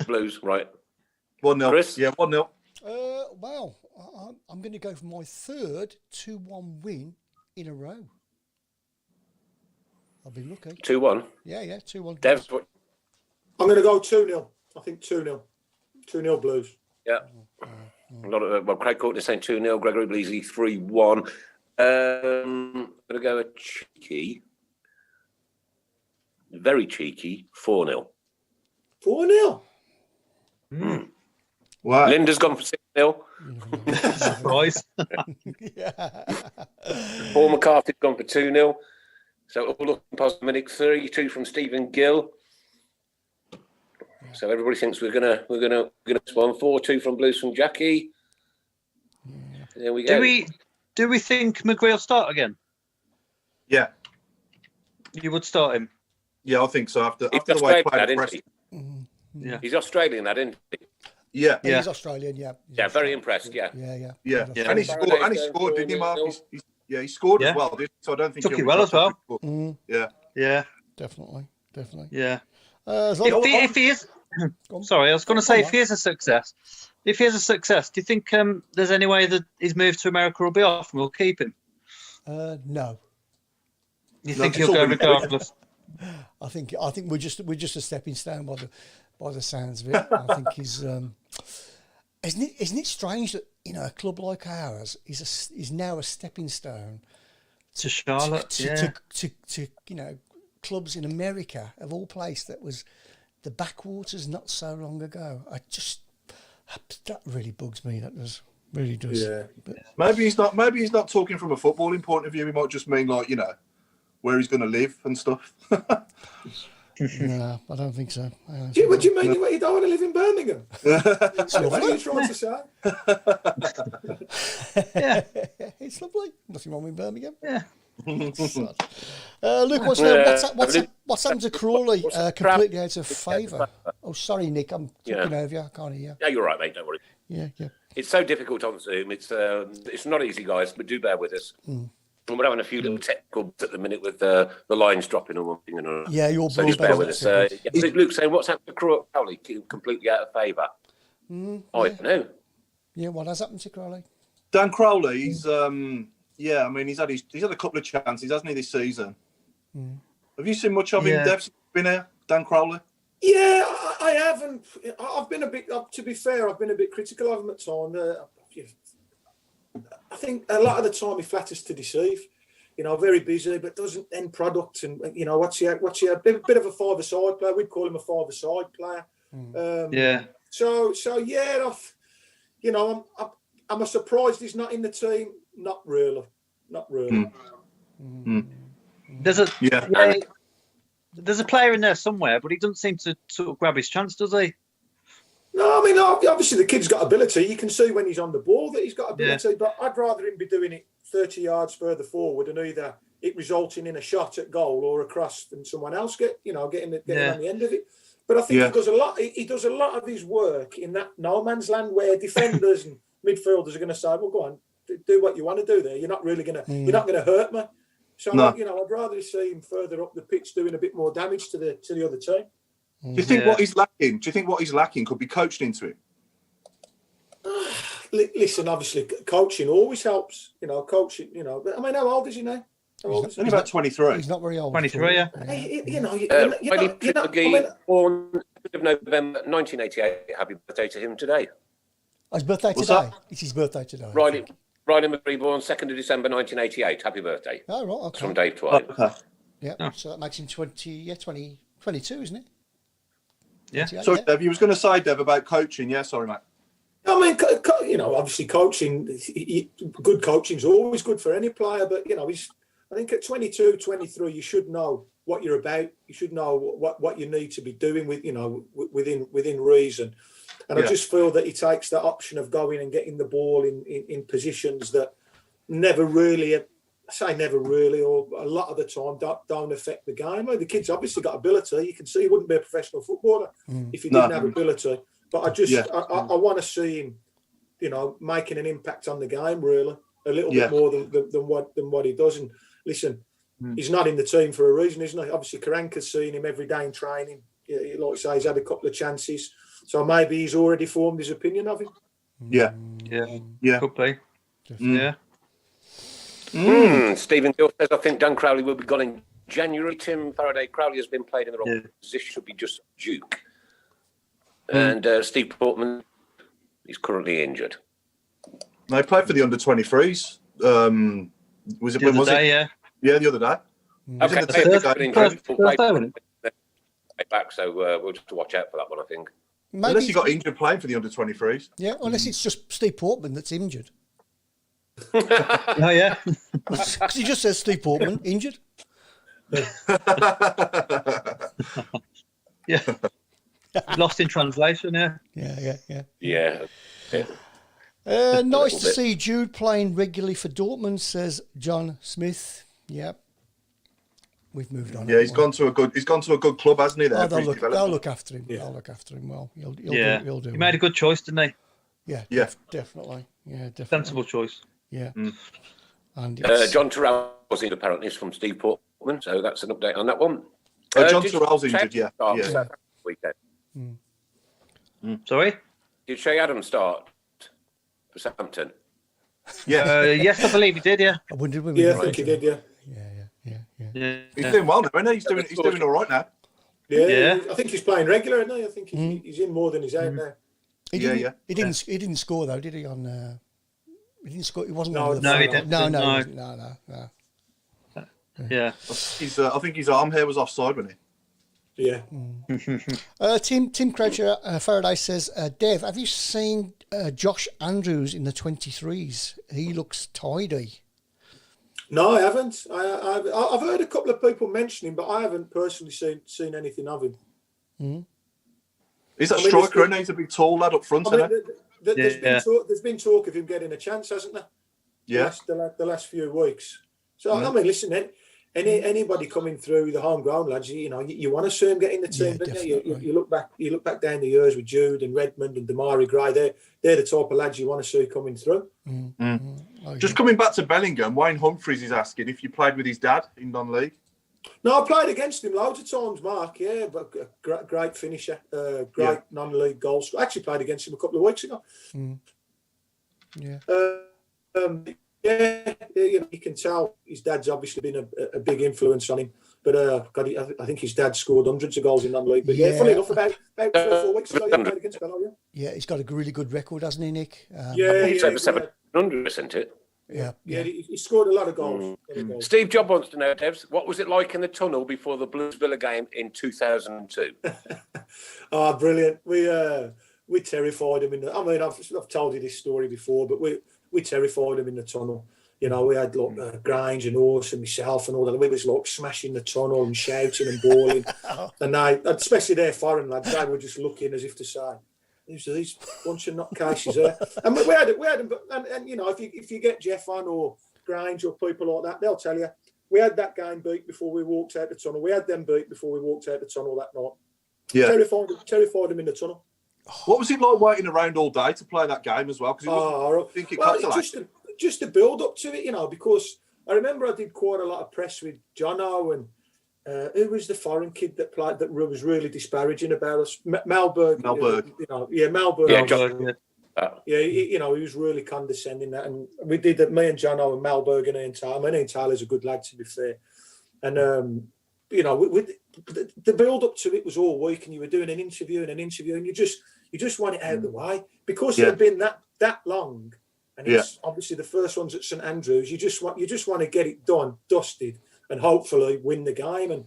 Blues, right. 1-0. Chris? Yeah, 1-0. Well, I'm going to go for my 3rd 2-1 win in a row. I'll be lucky. 2-1. Yeah, 2-1. Dev, I'm going to go 2-0. I think 2-0. 2-0 Blues. Yeah. Craig Courtney saying 2-0. Gregory Bleasley 3-1. I'm going to go a cheeky, very cheeky 4-0. 4-0. Wow. Linda's gone for 6-0. Surprise. Paul McCarthy's gone for 2-0. So all looking positive. Minute 3-2 from Stephen Gill. So everybody thinks we're gonna spawn 4-2 from Blues from Jackie. There we go. Do we think McGree will start again? Yeah. You would start him. Yeah, I think so. After He's the way he Australian, played at isn't he? Yeah. He's Australian, that isn't he? Yeah. He's Australian, yeah. Yeah, very impressed. Yeah. Yeah. And he scored, didn't he, Mark? He scored as well, didn't he? So I don't think took it well as well. Yeah. Definitely. Yeah. If he is, sorry, I was going to say, if he is a success, do you think there's any way that his move to America will be off and we'll keep him? No. You think he'll go regardless? I think we're just a stepping stone by the sounds of it. I think he's isn't it strange that a club like ours is now a stepping stone to Charlotte, to clubs in America of all places that was the backwaters not so long ago. That really bugs me. That really does. Yeah. But, Maybe he's not talking from a footballing point of view. He might just mean like where he's going to live and stuff. no, I don't think so. What do you mean? You don't want to live in Birmingham? That's what are you trying to say? Yeah, it's lovely. Nothing wrong with Birmingham. Yeah. Luke wants to know what's happened to Crawley? Completely out of favour. Oh, sorry, Nick. I'm talking over you. I can't hear you. Yeah, you're right, mate. Don't worry. Yeah. It's so difficult on Zoom. It's not easy, guys, but do bear with us. And we're having a few little technical bits at the minute with the lines dropping and one thing and another. Yeah, you're so just bear with us. Luke saying, what's happened to Crawley? Completely out of favour. I don't know. Yeah, what has happened to Crawley? Dan Crowley, he's he's had a couple of chances, hasn't he, this season? Have you seen much of him, Dev? Been here, Dan Crowley? Yeah, I haven't. I've been a bit. To be fair, I've been a bit critical of him at times. I think a lot of the time he flatters to deceive. Very busy, but doesn't end product. And what's he? A bit of a five-a-side player. We'd call him a five-a-side player. So yeah, am I surprised he's not in the team? Not really. There's a player in there somewhere, but he doesn't seem to sort of grab his chance, does he? No, obviously the kid's got ability. You can see when he's on the ball that he's got ability, but I'd rather him be doing it 30 yards further forward and either it resulting in a shot at goal or a cross and someone else getting on the end of it. But I think he does a lot. He does a lot of his work in that no man's land where defenders and midfielders are going to say, "Well, go on, do what you want to do there. You're not really going to. You're not going to hurt me." So I'd rather see him further up the pitch doing a bit more damage to the other team. Do you think what he's lacking? Do you think what he's lacking could be coached into him? Listen, obviously, coaching always helps. Coaching. I mean, how old is he now? Only about 23. He's not very old. 23, yeah. Born of November 1988. Happy birthday to him today. His birthday What's today. that? It's his birthday today. Riley McGree, born 2nd of December 1988. Happy birthday. Oh, right. Okay. From Dave Twine. Okay. Yeah. So that makes him 22, isn't it? Yeah. Sorry, Dev, you was going to say, Dev, about coaching. Yeah, sorry, mate. I mean, obviously coaching, good coaching is always good for any player. But, I think at 22, 23, you should know what you're about. You should know what you need to be doing within reason. And I just feel that he takes that option of going and getting the ball in positions that never really, or a lot of the time don't affect the game. The kid's obviously got ability. You can see he wouldn't be a professional footballer if he didn't have ability. But I want to see him, making an impact on the game really a little bit more than what he does. And listen, he's not in the team for a reason, isn't he? Obviously, Karanka's seen him every day in training. Like I say, he's had a couple of chances, so maybe he's already formed his opinion of him. Yeah, Could be. Yeah. Stephen Gill says, I think Dan Crowley will be gone in January. Tim Faraday, Crowley has been played in the wrong position, should be just Duke. And Steve Portman, he's currently injured. No, he played for the under-23s. Was it? When was it? Yeah. Yeah, the other day. Okay, back, so we'll just watch out for that one, I think. Maybe Unless he got injured playing for the under-23s. Yeah, unless it's just Steve Portman that's injured. Oh, yeah. Because he just says Steve Portman, injured. Yeah. Lost in translation, Yeah. Nice to see Jude playing regularly for Dortmund, says John Smith. Yep. We've moved on. Yeah, he's gone to a good club, hasn't he? There, they'll look after him. Yeah. They'll look after him well. He'll do. He made a good choice, didn't he? Yeah. Definitely. Yeah, definitely. Sensible choice. Yeah. And John Terrell was in apparently from Steve Portman, so that's an update on that one. John Terrell's injured, yeah. Weekend. Sorry? Did Shay Adams start for Southampton? Yeah. Yes, I believe he did, yeah. I think he did, yeah. Yeah. He's doing well now, isn't he? He's doing all right now. Yeah. I think he's playing regular, isn't he? I think he's in more than he's out now. He didn't score though, did he? He didn't score. He wasn't. No, he didn't. No. Yeah. I think his arm hair was offside, wasn't he? Yeah. Tim Croucher Faraday says, Dev, have you seen Josh Andrews in the 23s? He looks tidy. No, I haven't. I've heard a couple of people mention him, but I haven't personally seen anything of him. He's a striker, and he's a big tall lad up front. There's been talk of him getting a chance, hasn't there? Yeah. The last few weeks. So I mean, listen, anybody coming through the homegrown lads, you want to see him get in the team, don't you? You look back down the years with Jude and Redmond and Damari Gray. They're the type of lads you want to see coming through. Just coming back to Bellingham, Wayne Humphries is asking if you played with his dad in non-league. No, I played against him loads of times, Mark. Yeah, but great finisher, great non-league goal scorer. I actually played against him a couple of weeks ago. You can tell his dad's obviously been a big influence on him. But I think his dad scored hundreds of goals in non-league. But funny enough, about 3 or 4 weeks ago, he played against Bellingham. Yeah, he's got a really good record, hasn't he, Nick? It's over 700, isn't it? Yeah, he scored a lot of goals. Steve Job wants to know, Devs, what was it like in the tunnel before the Blues Villa game in 2002? Brilliant. We terrified him I've told you this story before, but we terrified him in the tunnel. We had Grange and Horse and myself and all that. We was smashing the tunnel and shouting and bawling. And especially their foreign lads, they were just looking as if to say, "Who's these bunch of nutcases there?" And we had them. And if you get Jeff on or Grange or people like that, they'll tell you we had that game beat before we walked out the tunnel. We had them beat before we walked out the tunnel that night. Yeah. Terrified them in the tunnel. What was it like waiting around all day to play that game as well? Because just the build up to it, you know, because I remember I did quite a lot of press with Jono and who was the foreign kid that played that was really disparaging about us? Malberg. Malberg. Malberg. Yeah, John. He was really condescending that, and we did that. Me and Jono and Malberg and Ian Taylor. I mean, Ian Taylor's a good lad, to be fair, and the build up to it was all week, and you were doing an interview, and you just want it out of the way because it had been that long, and it's obviously the first ones at St Andrews. You just want to get it done, dusted, and hopefully win the game, and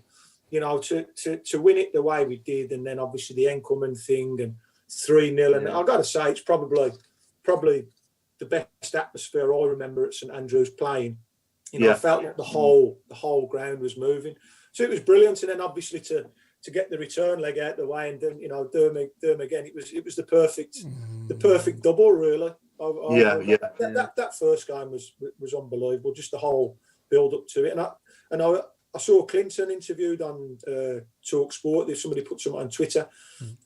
to win it the way we did, and then obviously the Encoming thing and 3-0, and I've got to say it's probably the best atmosphere I remember at St Andrews playing. I felt like the whole ground was moving, so it was brilliant. And then obviously to get the return leg out the way, and then do them again. It was the perfect double, really. That first game was unbelievable. Just the whole build up to it, and I saw Clinton interviewed on Talk Sport. If somebody put something on Twitter,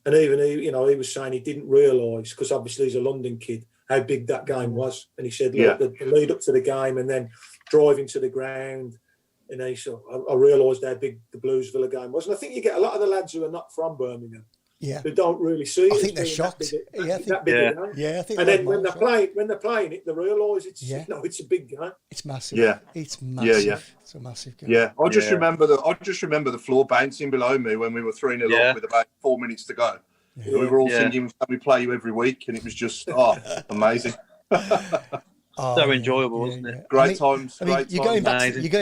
and even he was saying he didn't realise, because obviously he's a London kid, how big that game was. And he said, look, the lead up to the game and then driving to the ground, and he said, I realised how big the Blues Villa game was. And I think you get a lot of the lads who are not from Birmingham, who don't really see it. I think they're shocked. I think. And then when they're playing it, they realise it's it's a big game. It's massive. Yeah, it's massive. Yeah. It's a massive game. Yeah, I just remember the floor bouncing below me when we were 3-0 up with about 4 minutes to go. Yeah. And we were all singing "Can we play you every week?" and it was just amazing. So enjoyable, wasn't it? Great times. You're going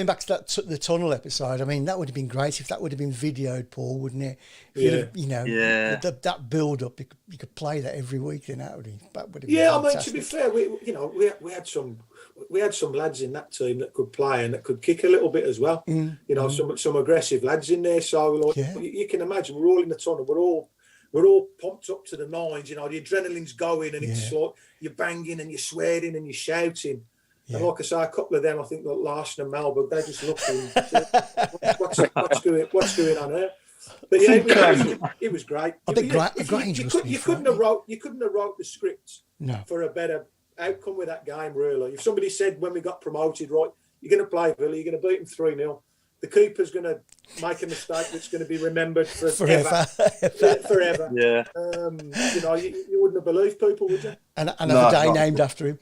back to the tunnel episode. I mean, that would have been great if that would have been videoed, Paul, wouldn't it? That build up, you could play that every week. Then that would have been fantastic. To be fair, we had some lads in that team that could play and that could kick a little bit as well. Some aggressive lads in there. So you can imagine, we're all in the tunnel. We're all pumped up to the nines, the adrenaline's going, and it's like you're banging and you're swearing and you're shouting. Yeah. And like I say, a couple of them, I think, Larson and Melbourne, they just looked what's going on here? But it was great. I think you couldn't have wrote the script for a better outcome with that game, really. If somebody said when we got promoted, right, you're going to play Villa, you're going to beat them 3-0. The keeper's going to make a mistake that's going to be remembered forever. Forever. Yeah. You wouldn't have believed people, would you? And another day named after him.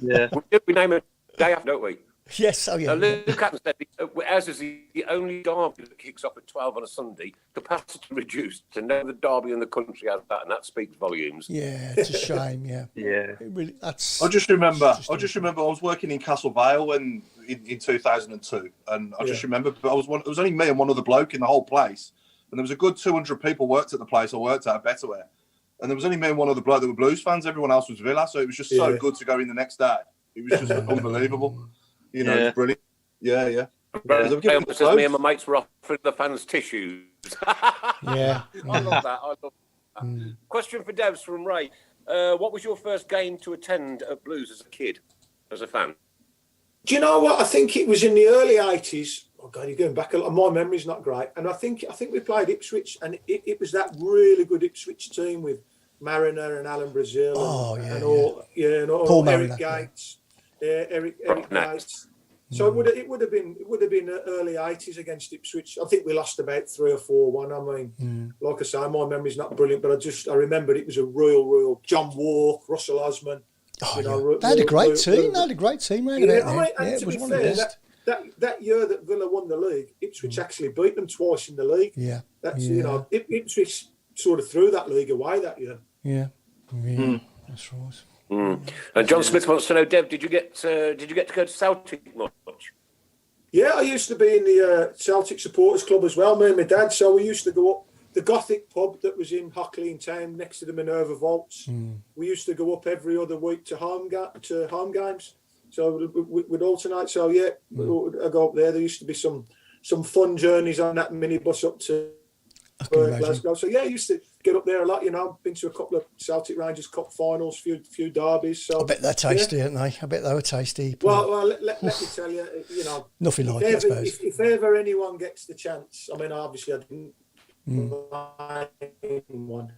Yeah. We name it day after, don't we? Yes. Oh, yeah. Luke Hatton said, as is the only derby that kicks off at 12 on a Sunday, capacity reduced. To know the derby in the country has that, and that speaks volumes. Yeah, it's a shame. Yeah. Yeah. It really, I just remember I was working in Castle Vale in 2002, and I just remember, but it was only me and one other bloke in the whole place, and there was a good 200 people worked at the place I worked at Betterware, and there was only me and one other bloke that were Blues fans. Everyone else was Villa, so it was just so good to go in the next day. It was just unbelievable. It was brilliant. Yeah. Says me and my mates were offering the fans tissues. Yeah. I love that. Question for Devs from Ray. What was your first game to attend at Blues as a kid, as a fan? Do you know what? I think it was in the early 80s. Oh, God, you're going back a lot. My memory's not great. And I think we played Ipswich, and it was that really good Ipswich team with Mariner and Alan Brazil and Paul Eric Gates. Eric Gates. So it would have been early 80s against Ipswich. I think we lost about 3 or 4-1. I mean, like I say, my memory's not brilliant, but I remember it was a real John Walk, Russell Osman. They had a great team. They had a great team. To be fair, that year that Villa won the league, Ipswich actually beat them twice in the league. Yeah, that's Ipswich sort of threw that league away that year. Yeah, that's right. And John Smith wants to know, Dev, did you get to go to Celtic much? Yeah, I used to be in the Celtic supporters club as well, me and my dad. So we used to go up the Gothic pub that was in Hockley in town next to the Minerva Vaults. We used to go up every other week to home games. So we'd alternate. So I go up there. There used to be some fun journeys on that minibus up to Glasgow. So yeah, I used to get up there a lot. Been to a couple of Celtic Rangers Cup finals, few derbies. So I bet they're tasty, aren't they? I bet they were tasty. Well, let me tell you, nothing like it, I suppose. If ever anyone gets the chance, I mean, obviously I didn't one.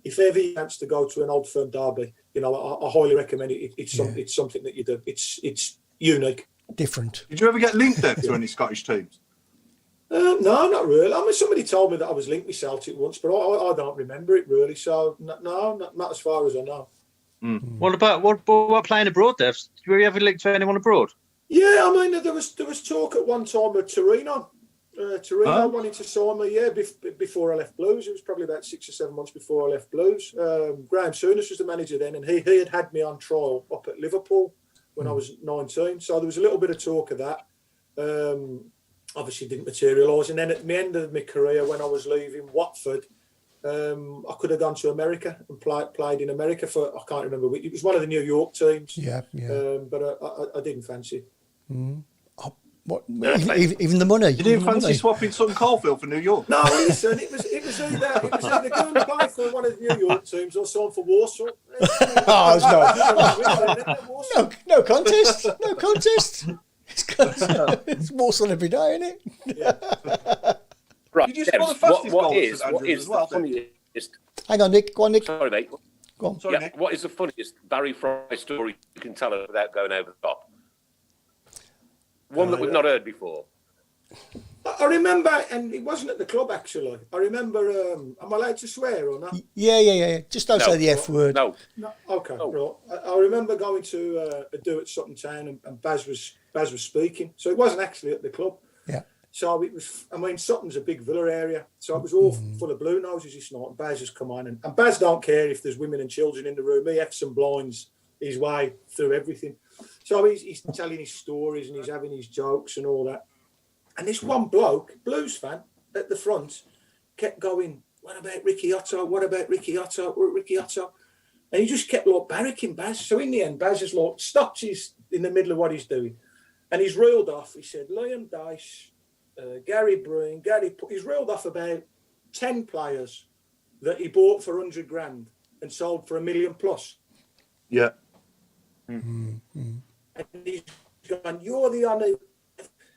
If ever you chance to go to an Old Firm derby, I highly recommend it. It's something that you do. It's unique, different. Did you ever get linked there to any Scottish teams? No, not really. I mean, somebody told me that I was linked with Celtic once, but I don't remember it really. So no, not as far as I know. What about what playing abroad, Devs? Were you ever linked to anyone abroad? Yeah, I mean, there was talk at one time of Torino. Torino wanted to sign me, before I left Blues. It was probably about 6 or 7 months before I left Blues. Graham Souness was the manager then, and he had me on trial up at Liverpool when I was 19. So there was a little bit of talk of that. Obviously didn't materialise. And then at the end of my career, when I was leaving Watford, I could have gone to America and played in America for, I can't remember which, it was one of the New York teams. Yeah. But I didn't fancy it. What? Even the money. You didn't fancy swapping Sutton Coldfield for New York? No, listen, it was either going to play for one of the New York teams or sign for Warsaw. No contest. No contest. It's Warsaw every day, isn't it? Yeah. Right. Did you score the fastest what goal is at Andrews as well, the funniest? Hang on, Nick. Go on, Nick. Sorry, mate. Go on. Sorry, Nick. What is the funniest Barry Fry story you can tell us without going over the top? One that we've not heard before. I remember, and it wasn't at the club actually. I remember. Am I allowed to swear or not? Yeah. Just don't say the F word. No. Okay. No. Right. I remember going to a do at Sutton Town, and Baz was speaking. So it wasn't actually at the club. Yeah. So it was. I mean, Sutton's a big villa area, so it was all full of blue noses this night. And Baz has come on, and Baz don't care if there's women and children in the room. He F's and blinds his way through everything. So he's telling his stories and he's having his jokes and all that. And this one bloke, Blues fan, at the front, kept going, what about Ricky Otto? What about Ricky Otto? Ricky Otto? And he just kept barracking Baz. So in the end, Baz just stops in the middle of what he's doing. And he's reeled off. He said, Liam Dyche, Gary Breen, he's reeled off about 10 players that he bought for 100 grand and sold for $1 million plus. Yeah. And he's gone, you're the only,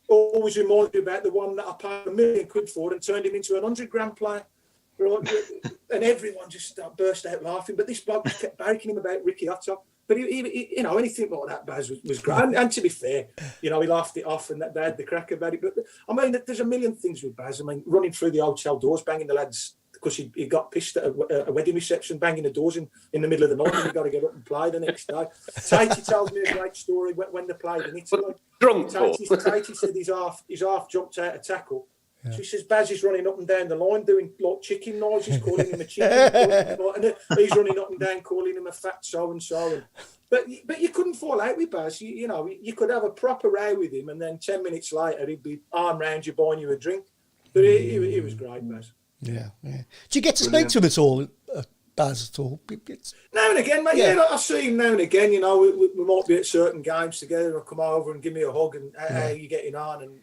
always reminds me about the one that I paid $1 million for and turned him into a 100 grand player. And everyone just burst out laughing. But this bloke just kept barracking him about Ricky Otto. But he anything like that, Baz, was great. And to be fair, he laughed it off and they had the crack about it. But I mean, there's a million things with Baz. I mean, running through the hotel doors, banging the lads because he got pissed at a wedding reception, banging the doors in the middle of the night, and he got to get up and play the next day. Tatey tells me a great story when they played in Italy. Tatey said he's half jumped out of tackle. Yeah. So he says Baz is running up and down the line doing chicken noises, calling him a chicken, and he's running up and down calling him a fat so-and-so. But you couldn't fall out with Baz. You could have a proper row with him, and then 10 minutes later he'd be arm round you buying you a drink. But he was great, Baz. Yeah. Do you get to speak to him at all, Baz, at all? Now and again, mate. Yeah, I see him now and again. We might be at certain games together and come over and give me a hug and how you getting on and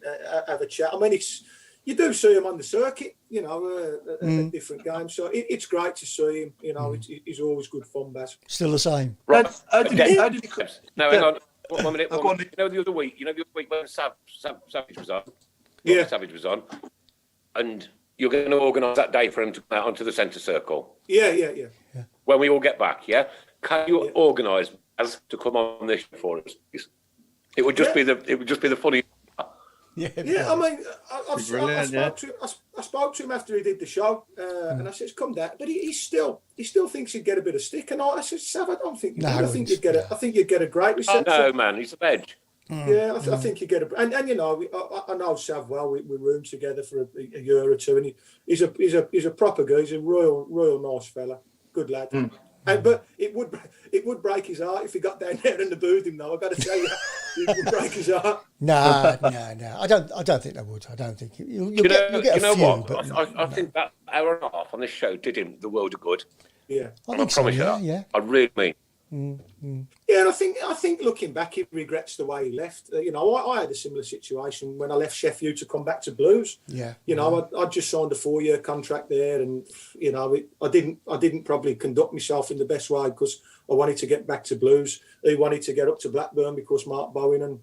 have a chat. I mean, you do see him on the circuit, at different games. So it's great to see him. He's always good fun, Baz. Still the same. Right. How did he No, hang on. One minute. The other week, when Savage was on? Yeah. Savage was on. And you're going to organise that day for him to come out onto the centre circle. Yeah. When we all get back, yeah? Can you organise Baz to come on this for us? It would just be the funny. Yeah. I mean, I spoke to him after he did the show, and I said, "Come down," but he still thinks he'd get a bit of stick. And I said, "Sav, I don't think. No, I think you'd get a great reception." Oh, no, man, he's a veg. Yeah, I think you get a, and I know Sav well. We roomed together for a year or two, and he's a proper guy. He's a real nice fella, good lad. But it would break his heart if he got down there and booed him. Though I got to tell you, it would break his heart. No. I don't think they would. I don't think you'll get a few. What? But I think that hour and a half on this show did him the world of good. Yeah, I think promise you that. Yeah. I really mean. Yeah, and I think looking back, he regrets the way he left. I had a similar situation when I left Sheffield to come back to Blues. Yeah. I just signed a 4-year contract there, and I didn't probably conduct myself in the best way because I wanted to get back to Blues. He wanted to get up to Blackburn because Mark Bowen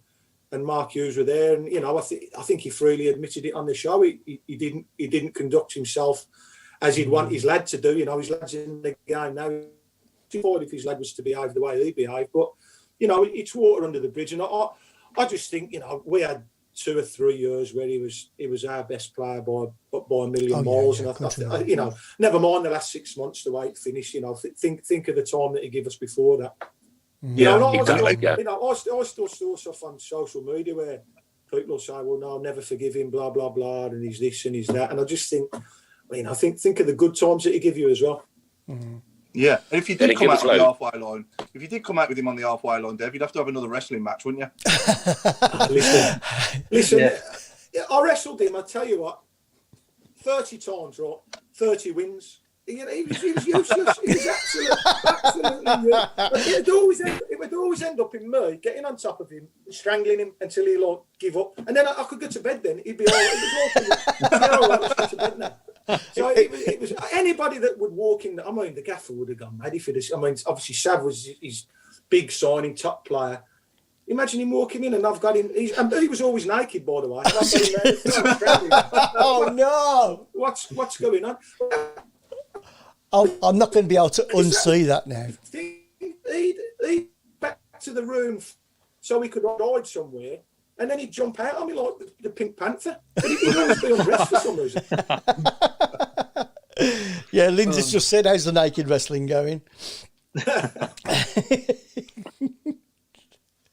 and Mark Hughes were there, and I think he freely admitted it on the show. He didn't conduct himself as he'd want his lad to do. His lad's in the game now. If his lad was to behave the way he behaved, but it's water under the bridge, and I just think we had 2 or 3 years where he was our best player by a million miles, and I never mind the last 6 months the way it finished. Think of the time that he gave us before that. Exactly. I still saw stuff on social media where people will say, "Well, no, I'll never forgive him," blah blah blah, and he's this and he's that, and I just think, think of the good times that he give you as well. Mm-hmm. Yeah, and if you did come out on the halfway line, if you did come out with him on the halfway line, Dev, you'd have to have another wrestling match, wouldn't you? Listen. Yeah. I wrestled him. I tell you what, 30 times, right? 30 wins. He was useless. He was absolutely useless. It would always end up in me getting on top of him, strangling him until he'll give up, and then I could go to bed. Then he'd be all right. Let's go to bed now. So it was anybody that would walk in. The gaffer would have gone mad for this. Obviously Sav was his big signing, top player. Imagine him walking in, and I've got him. He was always naked, by the way. Oh no! What's going on? I'm not going to be able to unsee that now. He'd back to the room so he could hide somewhere, and then he'd jump out on me like the Pink Panther. But he'd always be undressed for some reason. Yeah, Lindsay's just said, how's the naked wrestling going?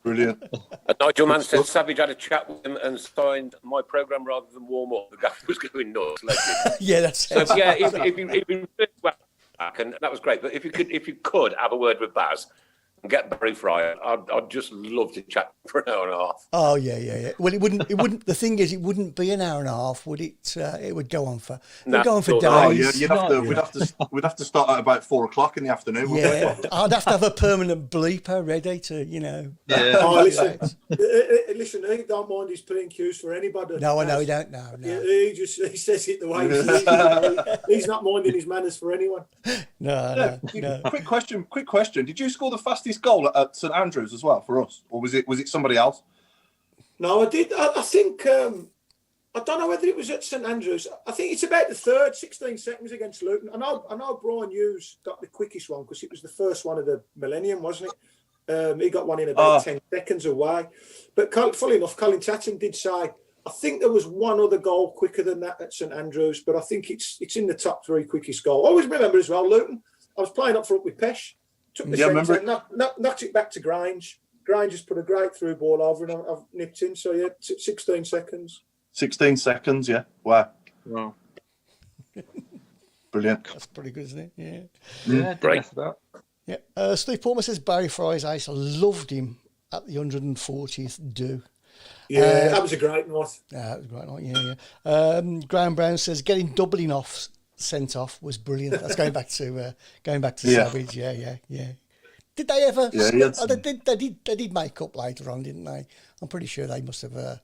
Brilliant. And Nigel Mann said Savage had a chat with him and signed my programme rather than warm up. The guy was going nuts. Yeah, that's so, yeah. If you well, and that was great. But if you could have a word with Baz and get Barry Fry, I'd just love to chat for an hour and a half. Oh yeah. Well, it wouldn't. The thing is, it wouldn't be an hour and a half, would it? It would go on for days. Oh yeah, we'd have to start at about 4 o'clock in the afternoon. Yeah, I'd have to have a permanent bleeper ready to, Yeah. Listen, he don't mind his P&Qs for anybody. No, I know he don't. No. He says it the way he says it. He's not minding his manners for anyone. No. Quick question. Did you score the fastest goal at St Andrews as well for us, or was it somebody else? No, I did. I think I don't know whether it was at St Andrews. I think it's about the third, 16 seconds against Luton. I know Brian Hughes got the quickest one because it was the first one of the millennium, wasn't it? He got one in about 10 seconds away. But funny enough, Colin Tatton did say, I think there was one other goal quicker than that at St Andrews, but I think it's in the top 3 quickest goal. I always remember as well, Luton. I was playing up front with Pesh. Took the centre, knocked it back to Grange. Grange just put a great through ball over, and I've nipped in. So yeah, 16 seconds. 16 seconds, yeah. Wow. Brilliant. That's pretty good, isn't it? Yeah. Yeah, great. Yeah. Steve Palmer says Barry Fry's ace. I loved him at the 140th do. Yeah, that was a great night. That was a great night. Yeah. Graham Brown says getting Dublin sent off was brilliant. That's going back to Savage. Yeah. Did they ever? Yeah, they did make up later on, didn't they? I'm pretty sure they must have. To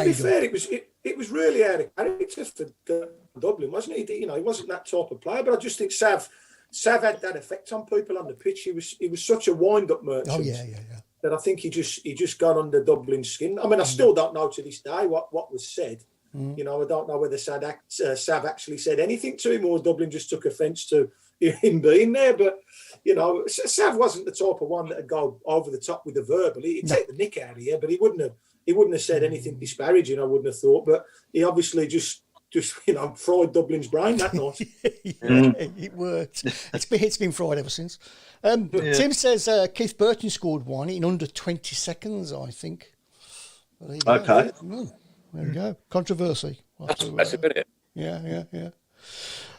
be fair, it was really out of character for Dublin, wasn't he? He wasn't that type of player. But I just think Sav had that effect on people on the pitch. He was such a wind-up merchant. Oh yeah. That I think he just got under Dublin's skin. I mean, I still don't know to this day what was said. I don't know whether Sav actually said anything to him or Dublin just took offence to him being there. But, Sav wasn't the type of one that would go over the top with the verbal. He'd take the nick out of you, but he wouldn't have said anything disparaging, I wouldn't have thought. But he obviously just fried Dublin's brain that night. It worked. It's been fried ever since. Tim says Keith Burton scored one in under 20 seconds, I think. Okay. There we go. Controversy. That's impressive, isn't it? Yeah.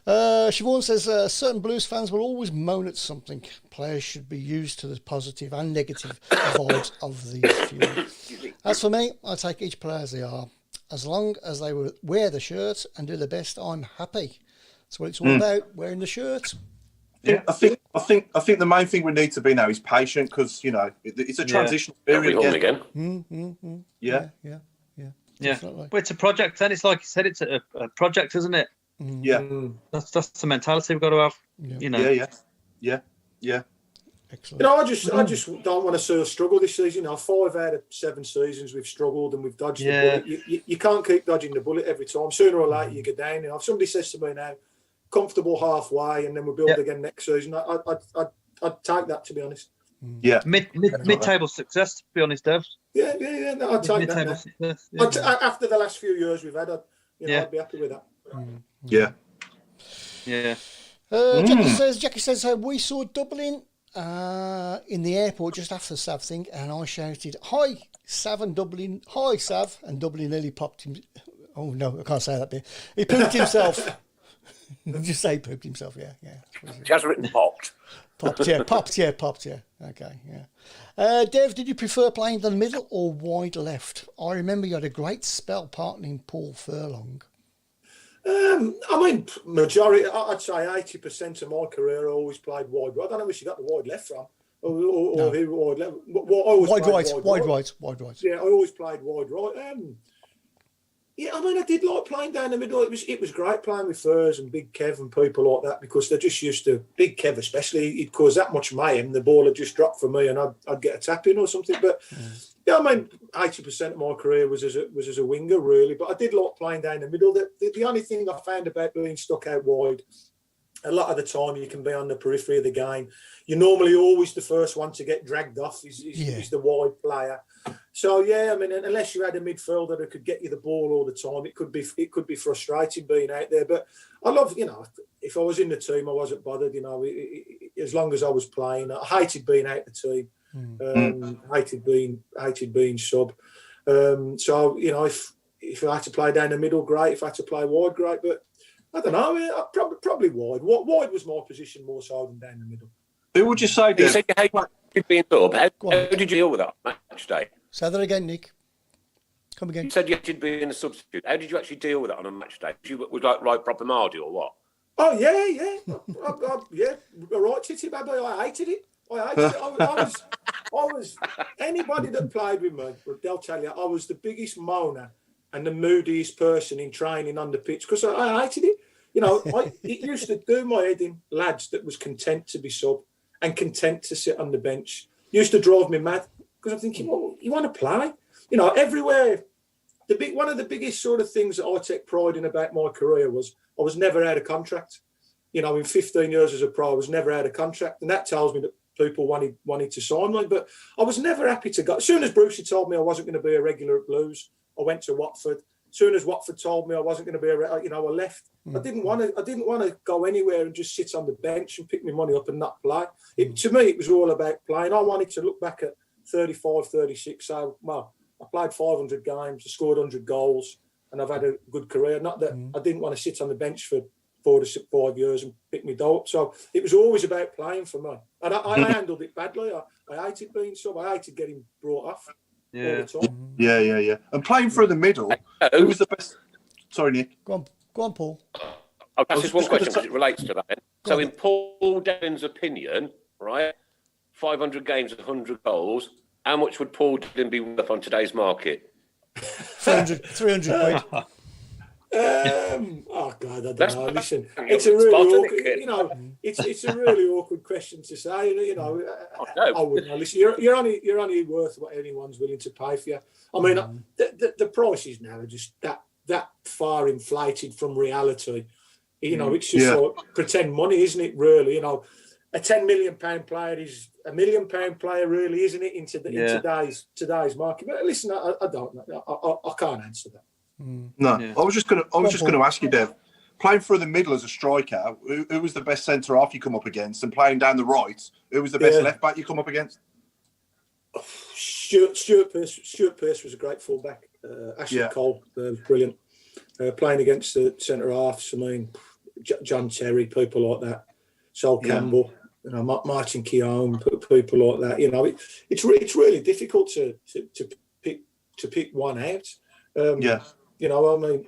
Siobhan says certain Blues fans will always moan at something. Players should be used to the positive and negative vibes of the few. As for me, I take each player as they are. As long as they wear the shirt and do the best, I'm happy. That's what it's all about, wearing the shirt. I think I think the main thing we need to be now is patient, because it's a transitional period again. Yeah. Definitely. But it's a project, and it's like you said, it's a project, isn't it? Yeah. That's the mentality we've got to have. Yeah. Excellent. I just don't want to see us struggle this season. 5 out of 7 seasons we've struggled and we've dodged the bullet. You can't keep dodging the bullet every time. Sooner or later you go down. If somebody says to me now, comfortable halfway, and then we'll build again next season, I'd take that, to be honest. Yeah. Mid-table success, to be honest, Dev. Yeah. No, I'd take that. Success, after the last few years we've had, I'd be happy with that. Yeah. Jackie says we saw Dublin in the airport just after the Sav thing, and I shouted, "Hi, Sav and Dublin! Hi, Sav!" And Dublin nearly popped him. Oh no, I can't say that bit. He pooped himself. Just say pooped himself. Yeah. She has written popped. Popped. Okay, yeah. Dev, did you prefer playing the middle or wide left? I remember you had a great spell partnering Paul Furlong. Majority, I'd say 80% of my career I always played wide right. I don't know where she got the wide left from. Wide left. Wide right. Yeah, I always played wide right. I did like playing down the middle. It was great playing with Furs and Big Kev and people like that, because they're just used to, Big Kev especially, he'd cause that much mayhem. The ball had just dropped for me and I'd get a tap in or something. But 80% of my career was as a winger, really. But I did like playing down the middle. The only thing I found about being stuck out wide, a lot of the time you can be on the periphery of the game. You're normally always the first one to get dragged off is the wide player. So unless you had a midfielder that could get you the ball all the time, it could be frustrating being out there. But I love, if I was in the team, I wasn't bothered. As long as I was playing, I hated being out the team. Hated being sub. If I had to play down the middle, great. If I had to play wide, great. But I don't know. Probably wide. Wide was my position more so than down the middle. Who would you say, Dave? You said you hated being sub. How did you deal with that match day? Say that again, Nick. Come again. You said you hated being a substitute. How did you actually deal with that on a match day? Was like right proper Mardy or what? Oh yeah. Right, Titty baby. I hated it. I was anybody that played with me, they'll tell you, I was the biggest moaner and the moodiest person in training on the pitch, because I hated it. It used to do my head in, lads that was content to be sub and content to sit on the bench. Used to drive me mad, because I'm thinking, well, you want to play? Everywhere. One of the biggest sort of things that I take pride in about my career was I was never out of contract. In 15 years as a pro, I was never out of contract, and that tells me that people wanted to sign me, but I was never happy to go. As soon as Brucey told me I wasn't going to be a regular at Blues, I went to Watford. As soon as Watford told me I wasn't going to be I left. I didn't want to go anywhere and just sit on the bench and pick my money up and not play. To me, it was all about playing. I wanted to look back at 35, 36. So, I played 500 games, I scored 100 goals, and I've had a good career. Not that I didn't want to sit on the bench for 4 to 5 years and pick me dough up. So it was always about playing for me. And I handled it badly. I hated being sub. I hated getting brought off all the time. Yeah. And playing through the middle, who was the best? Sorry, Nick. Go on, Paul. I'll ask just one question because it relates to that. So in Paul Devlin's opinion, right, 500 games, 100 goals, how much would Paul Devlin be worth on today's market? 300 quid. Oh God, I don't know. Listen, it's a really awkward. It's a really awkward question to say. I wouldn't know. Listen, you're only worth what anyone's willing to pay for you. I mean, the prices now are just that far inflated from reality. It's just like pretend money, isn't it? Really, a £10 million player is a £1 million player, really, isn't it? In today's market. But listen, I don't know. I can't answer that. No, I was just going to ask you, Dev. Playing through the middle as a striker, who was the best centre half you come up against? And playing down the right, who was the best left back you come up against? Stuart Pearce was a great fullback. Ashley Cole was brilliant. Playing against the centre halves, I mean, John Terry, people like that. Sol Campbell, Martin Keown, people like that. It's really difficult to pick one out. I mean,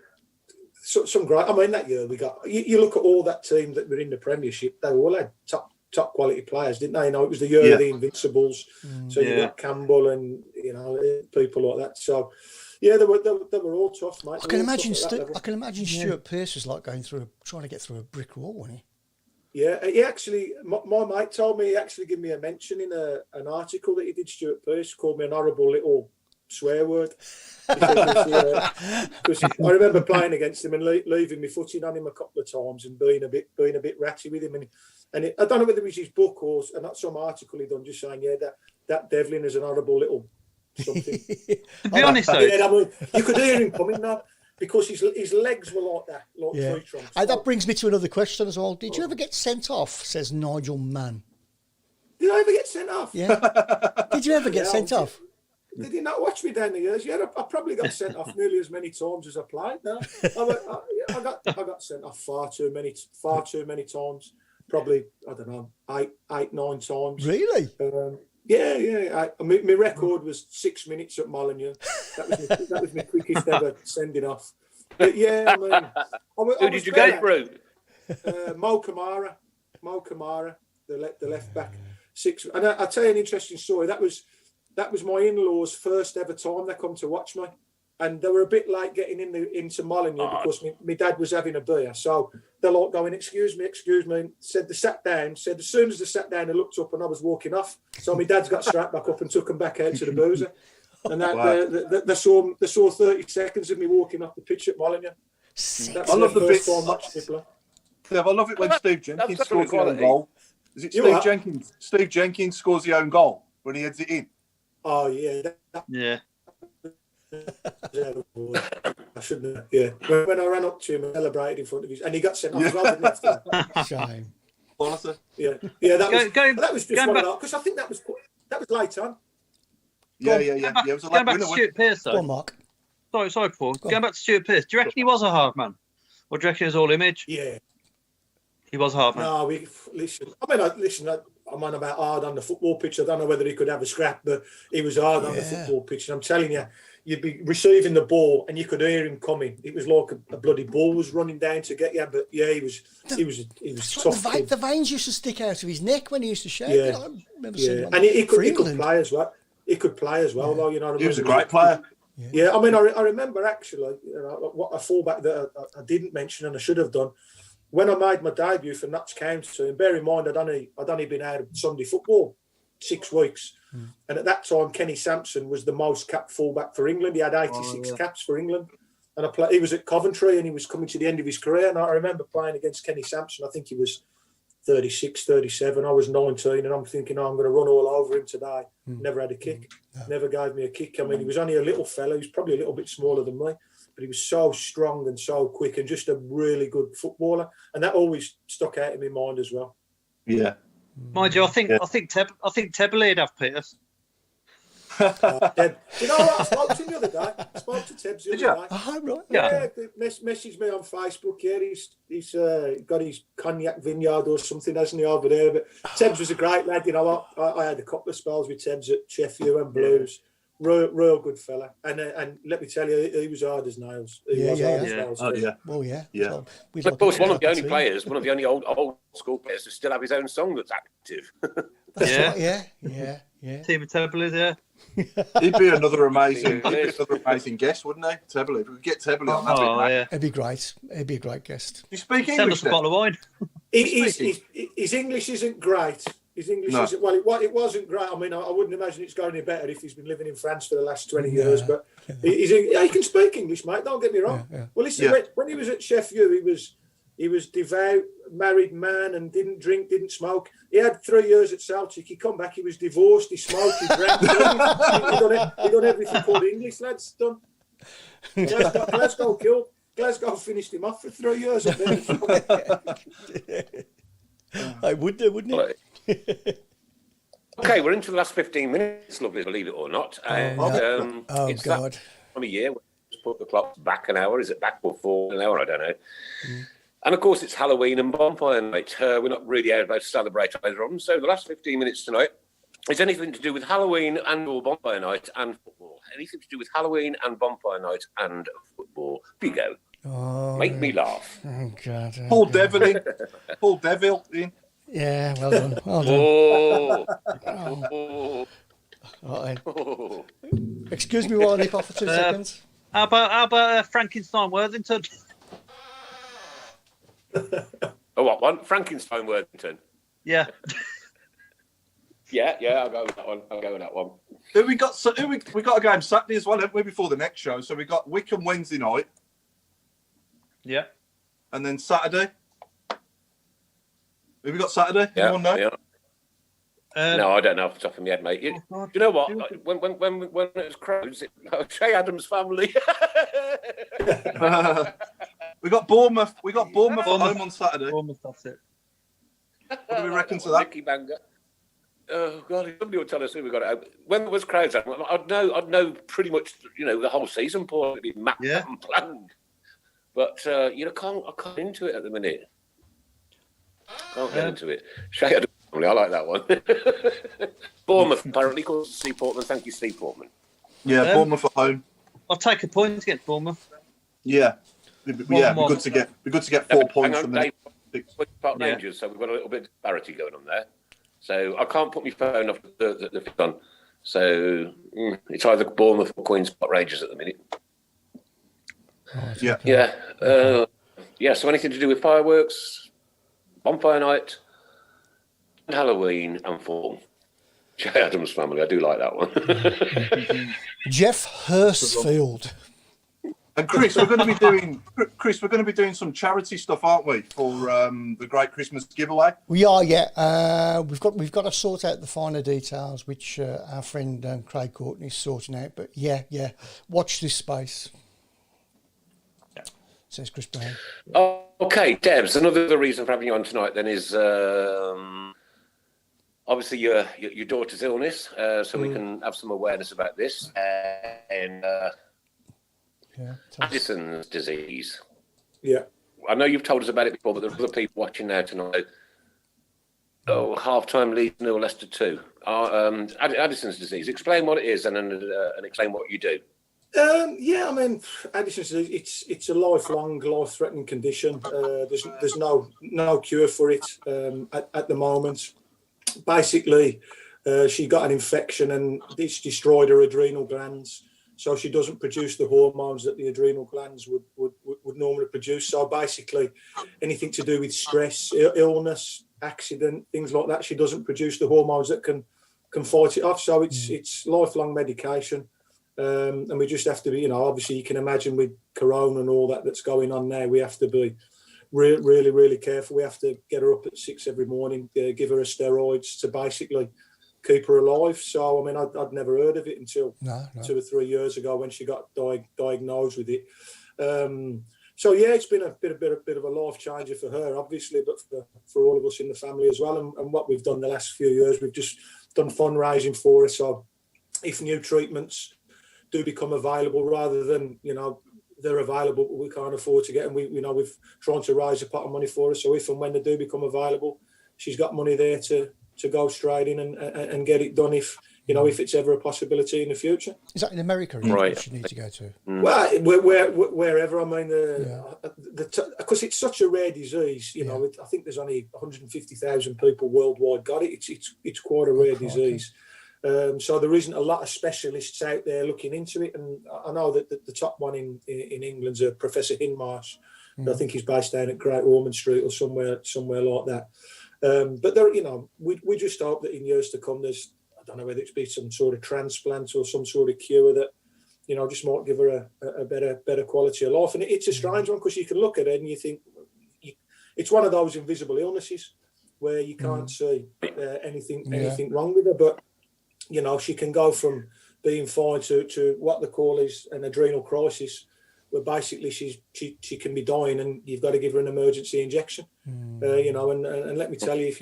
some great. I mean, that year we got. You look at all that team that were in the Premiership; they all had top top quality players, didn't they? You know, it was the year of the Invincibles. So you got Campbell and, you know, people like that. So, yeah, they were all tough, mate. I can imagine Stuart Pearce was like trying to get through a brick wall, wasn't he? Yeah, he actually, my mate told me, he actually gave me a mention in an article that he did, Stuart Pearce, called me an horrible little swear word. Because I remember playing against him and leaving me footing on him a couple of times and being a bit ratty with him. And I don't know whether it was his book or not some article he done, just saying, that Devlin is an horrible little something. To be honest, though, I mean, you could hear him coming now because his legs were like that, tree trunks. That brings me to another question as well. Did you ever get sent off? Says Nigel Mann. Did I ever get sent off? Yeah. Did you ever get sent off? They did not watch me down the years. Yeah, I probably got sent off nearly as many times as I played. No, I got sent off far too many times. Probably, I don't know, 8, 9 times. Really? Yeah. My record was 6 minutes at Molineux. That was my quickest ever sending off. But yeah, I mean, who did you go through? Mo Kamara, the left back. 6, and I'll tell you an interesting story. That was my in-laws' first ever time they come to watch me, and they were a bit late getting into Molineux because my dad was having a beer. So they're like going, excuse me. Said they sat down. Said as soon as they sat down, they looked up and I was walking off. So my dad's got strapped back up and took them back out to the boozer. And they saw 30 seconds of me walking off the pitch at Molineux. I love the bit. I love it when Steve Jenkins scores the own goal. Is it Steve Jenkins? Steve Jenkins scores the own goal when he heads it in. Oh yeah. Yeah. I shouldn't have. Yeah. When I ran up to him and celebrated in front of his, and he got sent off as well, didn't he? Shame. Honestly. Yeah. That was just one of those, because I think that was late on. Yeah. It was a going back to Stuart Pearce, though. Go on, Mark. Sorry, Paul. Going back to Stuart Pearce, do you reckon he was a hard man? Or do you reckon it was all image? Yeah. He was a hard man. No, I'm on about hard on the football pitch. I don't know whether he could have a scrap, but he was hard on the football pitch. And I'm telling you, you'd be receiving the ball and you could hear him coming. It was like a bloody ball was running down to get you. But yeah, he was tough. The veins used to stick out of his neck when he used to shake. Yeah. I remember seeing and he could play as well. He could play as well, though. You know, he was a great player. Yeah, I mean, I remember actually, you know, what a fullback that I didn't mention and I should have done. When I made my debut for Notts County, and bear in mind I'd only been out of Sunday football 6 weeks, and at that time Kenny Sampson was the most capped fullback for England. He had 86 caps for England, and he was at Coventry and he was coming to the end of his career. And I remember playing against Kenny Sampson. I think he was 36, 37. I was 19, and I'm thinking, I'm going to run all over him today. Never had a kick. Never gave me a kick. I mean, he was only a little fella. He was probably a little bit smaller than me, but he was so strong and so quick and just a really good footballer. And that always stuck out in my mind as well. Yeah. Mind you, I think Tebley'd have Pearce. You know what? I spoke to him the other day. I spoke to Tebs the other day. Oh, right. Yeah, messaged me on Facebook. Yeah, he's got his cognac vineyard or something, hasn't he, over there? But Tebs was a great lad. You know what? I had a couple of spells with Tebs at Sheffield and Blues. Real good fella. And let me tell you, he was hard as nails. He was hard as nails. Oh, yeah. Well, yeah. Yeah. So of course, one of the only old school players to still have his own song that's active. That's right, yeah. Team of Tebley, yeah. He'd be another amazing guest, wouldn't he? Tebley. If we could get Tebley on that. Yeah. It'd be great. It'd be a great guest. Do you speak Send English? us a bottle of wine. His English isn't great. His English isn't, well, it wasn't great. I mean, I wouldn't imagine it's going any better if he's been living in France for the last 20 years. But he can speak English, mate. Don't get me wrong. Well, listen, when he was at Sheffield, he was devout, married man, and didn't drink, didn't smoke. He had 3 years at Celtic. He come back, he was divorced, he smoked, he drank. He done everything called English, lads. Done. Glasgow finished him off for 3 years. I would do, wouldn't it? Okay, we're into the last 15 minutes, lovely, believe it or not. And it's God. that time of year. Let's put the clock back an hour. Is it back or forward an hour? I don't know. And of course, it's Halloween and bonfire night. We're not really about to celebrate either of them. So the last 15 minutes tonight is anything to do with Halloween and or bonfire night and football. Anything to do with Halloween and bonfire night and football. Here you go. Make me laugh. Oh, God. Paul Devlin. Yeah, well done. Well done. Oh. Right. Oh. Excuse me while I nip off for 2 seconds. How about Frankenstein Worthington? Oh, what one? Frankenstein Worthington. Yeah. Yeah, I'll go with that one. We got a game Saturday as well, haven't we, before the next show? So we got Wickham Wednesday night. Yeah. And then Saturday. Have we got Saturday? Yeah. Anyone know? Yeah. No, I don't know off the top of my head, mate. You know what? When it was Crows, Shay Adams' family. We got Bournemouth. We got Bournemouth at home on Saturday. Bournemouth, that's it. What do we reckon to that? Nicky Banger. Oh God! Somebody will tell us who we got out. When it was Crows, I'd know pretty much, the whole season, Paul. It'd be mapped out and planned. But I can't into it at the minute. Can't get into it. Shay Adams' family, I like that one. Bournemouth apparently called Steve Portman. Thank you, Steve Portman. Yeah, Bournemouth at home. I'll take a point against Bournemouth. Yeah, be good to get 4 points from the Park Rangers, so we've got a little bit of disparity going on there. So I can't put my phone off the fit on. So it's either Bournemouth or Queen's Park Rangers at the minute. Yeah. So anything to do with fireworks, bonfire night, Halloween, and fall. Jay Adams' family, I do like that one. Jeff Hurstfield. And Chris, we're going to be doing some charity stuff, aren't we, for the Great Christmas Giveaway? We are, yeah. We've got to sort out the finer details, which our friend Craig Courtney is sorting out. But yeah, watch this space. Says Chris Brown. Oh, okay, Debs. Another reason for having you on tonight then is obviously your daughter's illness, so we can have some awareness about this and. Addison's disease. Yeah. I know you've told us about it before, but there are other people watching now tonight. Half-time Leeds 0, Leicester 2. Addison's disease. Explain what it is and explain what you do. Addison's disease, it's a lifelong, life-threatening condition. There's no cure for it at the moment. Basically, she got an infection and it's destroyed her adrenal glands. So she doesn't produce the hormones that the adrenal glands would normally produce. So basically, anything to do with stress, illness, accident, things like that, she doesn't produce the hormones that can fight it off. So it's lifelong medication, and we just have to be, obviously you can imagine with Corona and all that's going on now, we have to be really, really careful. We have to get her up at 6 every morning, give her steroids to basically keep her alive. So I'd never heard of it until 2 or 3 years ago when she got diagnosed with it. It's been a bit of a life changer for her, obviously, but for all of us in the family as well. And what we've done the last few years, we've just done fundraising for her. So if new treatments do become available, rather than they're available but we can't afford to get them, we've trying to raise a pot of money for her. So if and when they do become available, she's got money there to go straight in and get it done if it's ever a possibility in the future. Is that in America? Right. You need to go to. Well, wherever. Because it's such a rare disease. I think there's only 150,000 people worldwide got it. It's quite a rare disease. So there isn't a lot of specialists out there looking into it. And I know that the top one in England's Professor Hinmarsh. I think he's based down at Great Ormond Street or somewhere like that. But there, we just hope that in years to come, there's, I don't know whether it's be some sort of transplant or some sort of cure that, just might give her a better quality of life. And it's a strange one because you can look at it and you think it's one of those invisible illnesses where you can't see anything wrong with her. But she can go from being fine to what they call is an adrenal crisis, where basically she can be dying and you've got to give her an emergency injection. And let me tell you,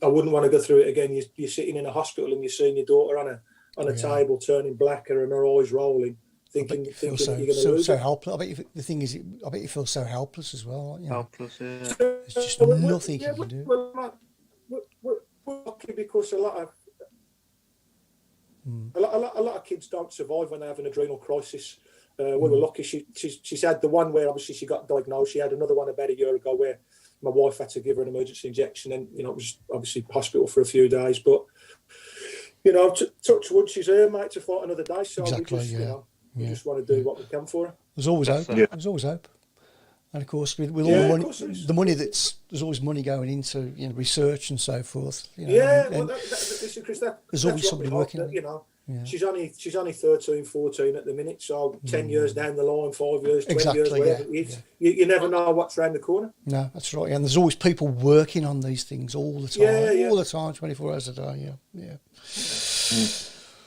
I wouldn't want to go through it again. You're sitting in a hospital and you're seeing your daughter on a table turning blacker and her eyes rolling, thinking that you're going to lose so helpless. I bet the thing is, I bet you feel so helpless as well. Helpless, yeah. There's just nothing you can do. We're lucky because a lot of kids don't survive when they have an adrenal crisis. We were lucky. She's had the one where obviously she got diagnosed. She had another one about a year ago where my wife had to give her an emergency injection, and it was obviously hospital for a few days. But touch wood, she's here, mate, to fight another day. So Exactly, we just, we yeah. just want to do what we can for her. There's always hope. Yeah. There's always hope. And of course, with all the money, there's there's always money going into research and so forth. Listen, Chris, there's always somebody working on it. Yeah. She's only 13, 14 at the minute, so 10 years down the line, 5 years, 20 years, whatever it is, you never know what's around the corner. No, that's right. And there's always people working on these things all the time, all the time, 24 hours a day. Yeah.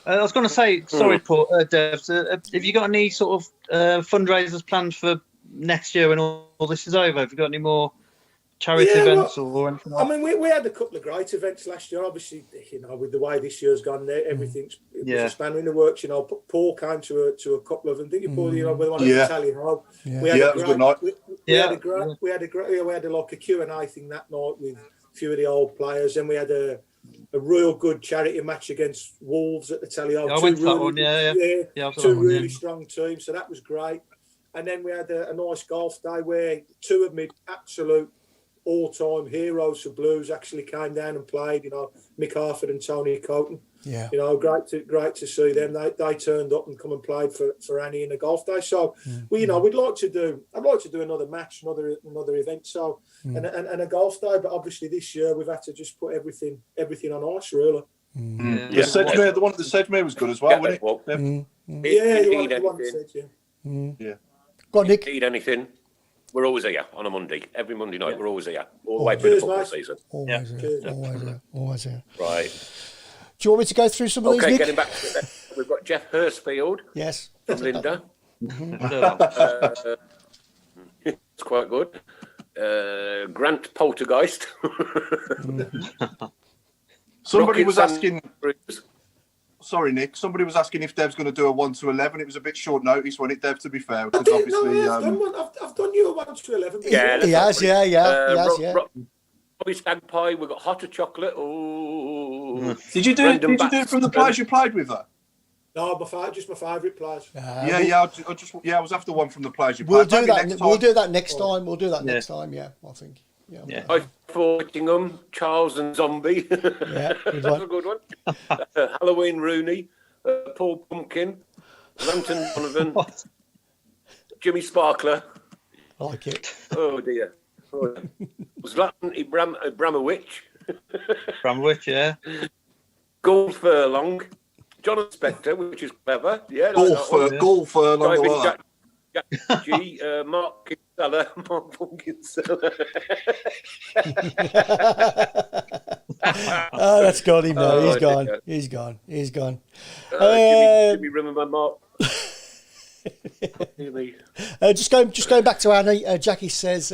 I was going to say, sorry, Paul, Dev, have you got any sort of fundraisers planned for next year when all this is over? Have you got any more charity events or anything like that? I mean, we had a couple of great events last year. Obviously, with the way this year's gone, everything's a spanner in the works. Paul came to a couple of them. Didn't you, Paul? With one of the Italian Hub. It was a good night. We had a Q&A thing that night with a few of the old players, and we had a real good charity match against Wolves at the Telly Hub. I went to that one, two really strong teams, so that was great. And then we had a nice golf day where two of my absolute all-time heroes for Blues actually came down and played. Mick Harford and Tony Coton. Yeah. Great to see them. They turned up and come and played for Annie in a golf day. So I'd like to do another match, another event. So and a golf day. But obviously this year we've had to just put everything on ice, really. The Sedgmere, the one at the Sedgmere was good as well, wasn't it? The one that said, yeah. Go on, Nick. Need anything? We're always here on a Monday. Every Monday night, we're always here. All the way through the football season. Always here. Right. Do you want me to go through some of these, Nick? Getting back to it, we've got Jeff Hurstfield. Yes. From Linda. It's quite good. Grant Poltergeist. Somebody was asking... Sorry, Nick. Somebody was asking if Dev's going to do a 1 to 11. It was a bit short notice, wasn't it, Dev? To be fair, because obviously, I've done you a 1 to 11. Yeah, he has. Yeah. Robbie Stag Pie. We've got hotter chocolate. Oh, did you do it from the players you played with, though? No, just my favourite players. I was after one from the players you played. We'll do that next time. We'll do that next time. Yeah, I think. Yeah. I Fortingham, Charles and Zombie. Yeah, good one. That's a good one. Halloween Rooney, Paul Pumpkin, Lambton Donovan, Jimmy Sparkler. I like it. Oh dear. Zlatan Ibrahimovic. Bramwich, yeah. Gold Furlong, Jonathan Spector, which is clever. Yeah. Gold Furlong. G, Mark Kinsella, Oh, that's got him now. He's gone. Jimmy, remember Mark? Just going back to Annie. Jackie says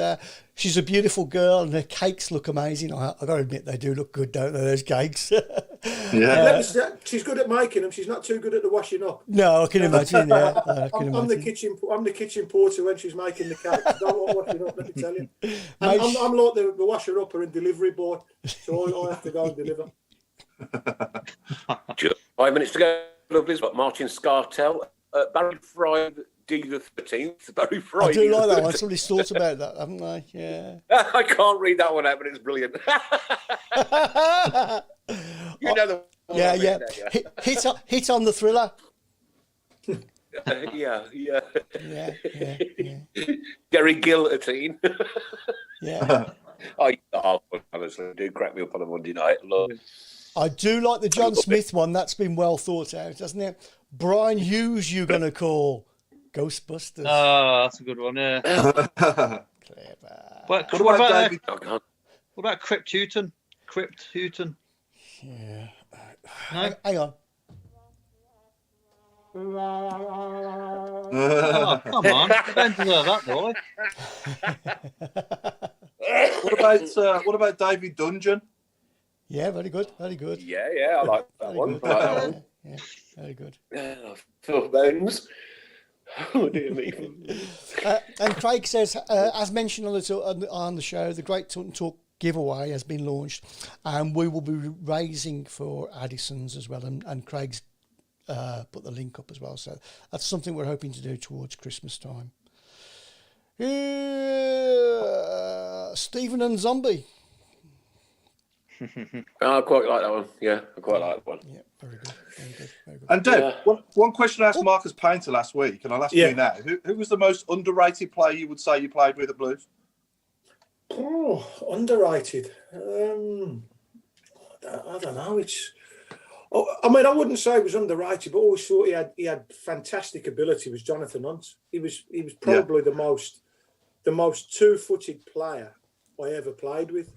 she's a beautiful girl and her cakes look amazing. I got to admit they do look good, don't they? Those cakes. She's good at making them. She's not too good at the washing up. No, I can imagine. Yeah, I'm the kitchen porter when she's making the cake. I don't want washing up. Let me tell you. I'm like the washer upper and delivery boy, so I have to go and deliver. 5 minutes to go. Lovely. But Martin Scartell, Barry Fry, D the 13th. Barry Fry. I do like that one. Somebody's thought about that, haven't they? Yeah. I can't read that one out, but it's brilliant. You know the one. Yeah. Hit on the thriller. Yeah. Yeah. Gary Guillotine. Yeah. Honestly, do crack me up on a Monday night. Lord. I do like the John Smith one. That's been well thought out, hasn't it? Brian Hughes, you're going to call Ghostbusters. Oh, that's a good one, yeah. Clever. What about Crypt Houghton? Yeah. No? Hang on. Oh, come on. I don't deserve that, boy. What about David Dungeon? Yeah, very good. Yeah, I like that one. Yeah, very good. Phil Bones. Oh, dear me. And Craig says, as mentioned on the show, the Great Tilton Talk giveaway has been launched, and we will be raising for Addison's as well. And Craig's put the link up as well. So that's something we're hoping to do towards Christmas time. Stephen and Zombie. I quite like that one. Yeah, I quite like that one. Yeah, very good. Very good. Very good. And Dave, one question I asked Marcus Painter last week, and I'll ask you now. Who was the most underrated player you would say you played with at Blues? Oh, underrated. I don't know. I mean, I wouldn't say he was underrated, but I always thought he had fantastic ability. Was Jonathan Hunt? He was probably the most two-footed player I ever played with.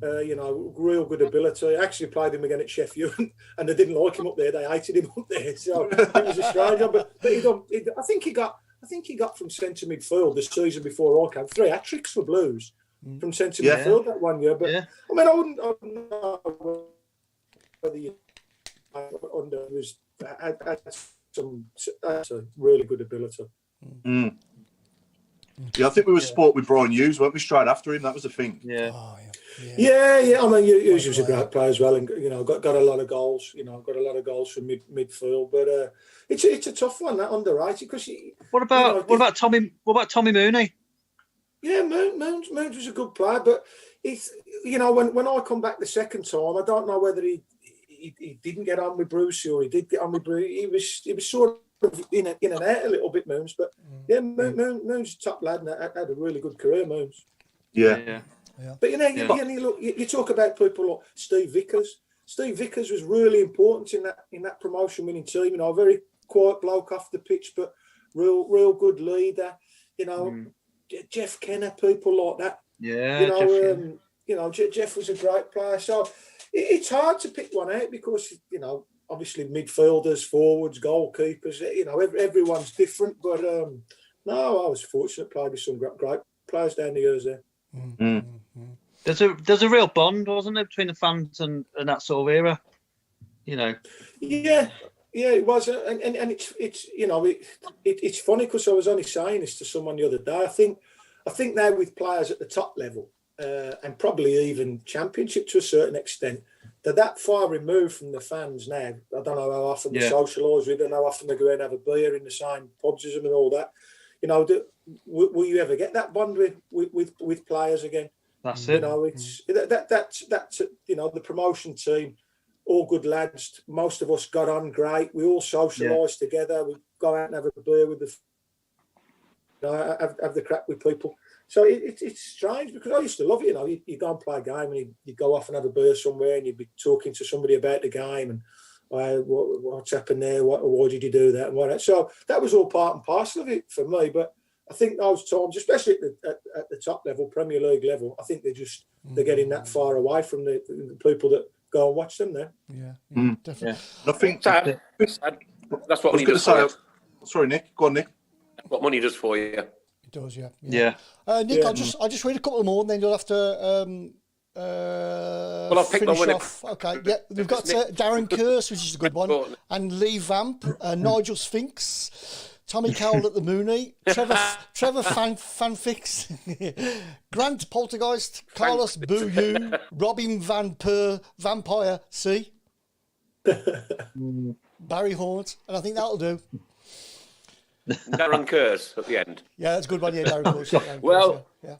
Real good ability. I actually played him again at Sheffield, and they didn't like him up there. They hated him up there, so it was a strange one. But I think he got from centre midfield the season before I came 3 hat-tricks for Blues from centre midfield that one year. But I mean, I wouldn't know whether you under was had some really good ability. Mm. Yeah, I think we were sport with Brian Hughes, weren't we? Straight after him, that was the thing. Yeah. Oh, Yeah. I mean, Hughes was a great player as well, and got a lot of goals. Got a lot of goals from midfield. But it's a tough one, that underrated. Because what about Tommy Mooney? Yeah, Moons was a good player, but it's when I come back the second time, I don't know whether he didn't get on with Bruce or he did get on with Bruce. He was sort of in and out a little bit, Moons. But Moons was a top lad and had a really good career, Moons. Yeah. But you talk about people like Steve Vickers. Steve Vickers was really important in that promotion winning team. A very quiet bloke off the pitch, but real good leader. Jeff Kenner, people like that. Yeah. Jeff was a great player. So it's hard to pick one out because obviously midfielders, forwards, goalkeepers. Everyone's different. But no, I was fortunate. Played with some great players down the years there. Mm. There's a real bond, wasn't there, between the fans and that sort of era? Yeah, it was, and it's funny because I was only saying this to someone the other day. I think now with players at the top level and probably even championship to a certain extent, they're that far removed from the fans now. I don't know how often they socialise with them, how often they go and have a beer in the same pubs as them and all that. Will you ever get that bond with players again? That's it. It's that's the promotion team, all good lads. Most of us got on great. We all socialised together. We go out and have a beer with have the crack with people. So it's strange because I used to love it. You go and play a game and you go off and have a beer somewhere and you'd be talking to somebody about the game and what's happened there, why did you do that and what. So that was all part and parcel of it for me. But I think those times, especially at the top level, Premier League level, I think they're getting that far away from the people that go and watch them now. Yeah, definitely. I think that's what money does for you. Sorry, Nick. Go on, Nick. What money does for you. It does, yeah. Yeah. Nick, I'll just read a couple more, and then you'll have to. I'll pick my winner. Okay, yeah, we've got Darren Curse, which is a good one, and Lee Vamp, Nigel Sphinx, Tommy Cowell at the Mooney, Trevor Fanfix, Grant Poltergeist, Carlos Boo Robin Vampire C, Barry Hornet, and I think that'll do. Darren Curse at the end. Yeah, that's a good one. Yeah, Darren Curse. Well, yeah.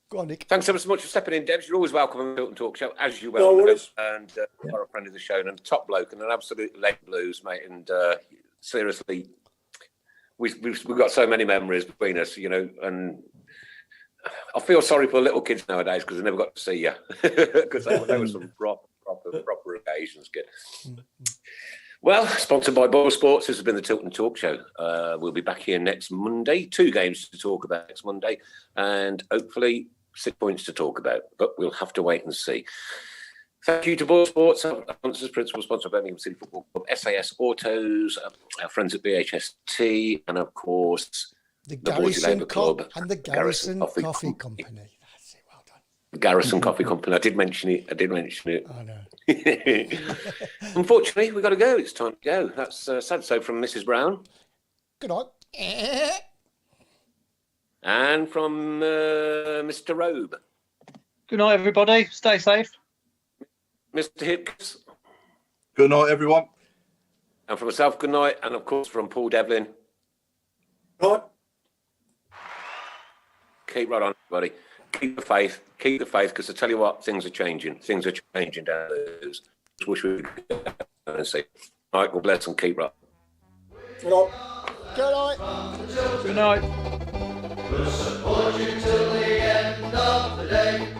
Go on, Nick. Thanks ever so much for stepping in, Debs. You're always welcome on the Tilton Talk Show, as you No well. worries. And you're a friend of the show and a top bloke and an absolute leg blues, mate. And seriously, we've got so many memories between us, and I feel sorry for the little kids nowadays because they never got to see you because they were some proper occasions. Good. Well, sponsored by Boyle Sports, this has been the Tilton Talk Show. We'll be back here next Monday. 2 games to talk about next Monday and hopefully 6 points to talk about, but we'll have to wait and see. Thank you to Boyle Sports, our principal sponsor of Birmingham City Football Club, SAS Autos, our friends at BHST, and of course, the Garrison Labour Club and the Garrison Coffee Company. That's it, well done. The Garrison Coffee Company. I did mention it. I know. Unfortunately, we've got to go. It's time to go. That's sad. So from Mrs. Brown. Good night. And from Mr. Robe. Good night, everybody. Stay safe. Mr. Hicks. Good night, everyone. And from myself, good night. And of course, from Paul Devlin. Right. Keep right on, everybody. keep the faith, because I tell you what, things are changing. Things are changing down there. Just wish we could go and see. All right, God bless and keep right. Good night. Good night. We'll support you till the end of the day.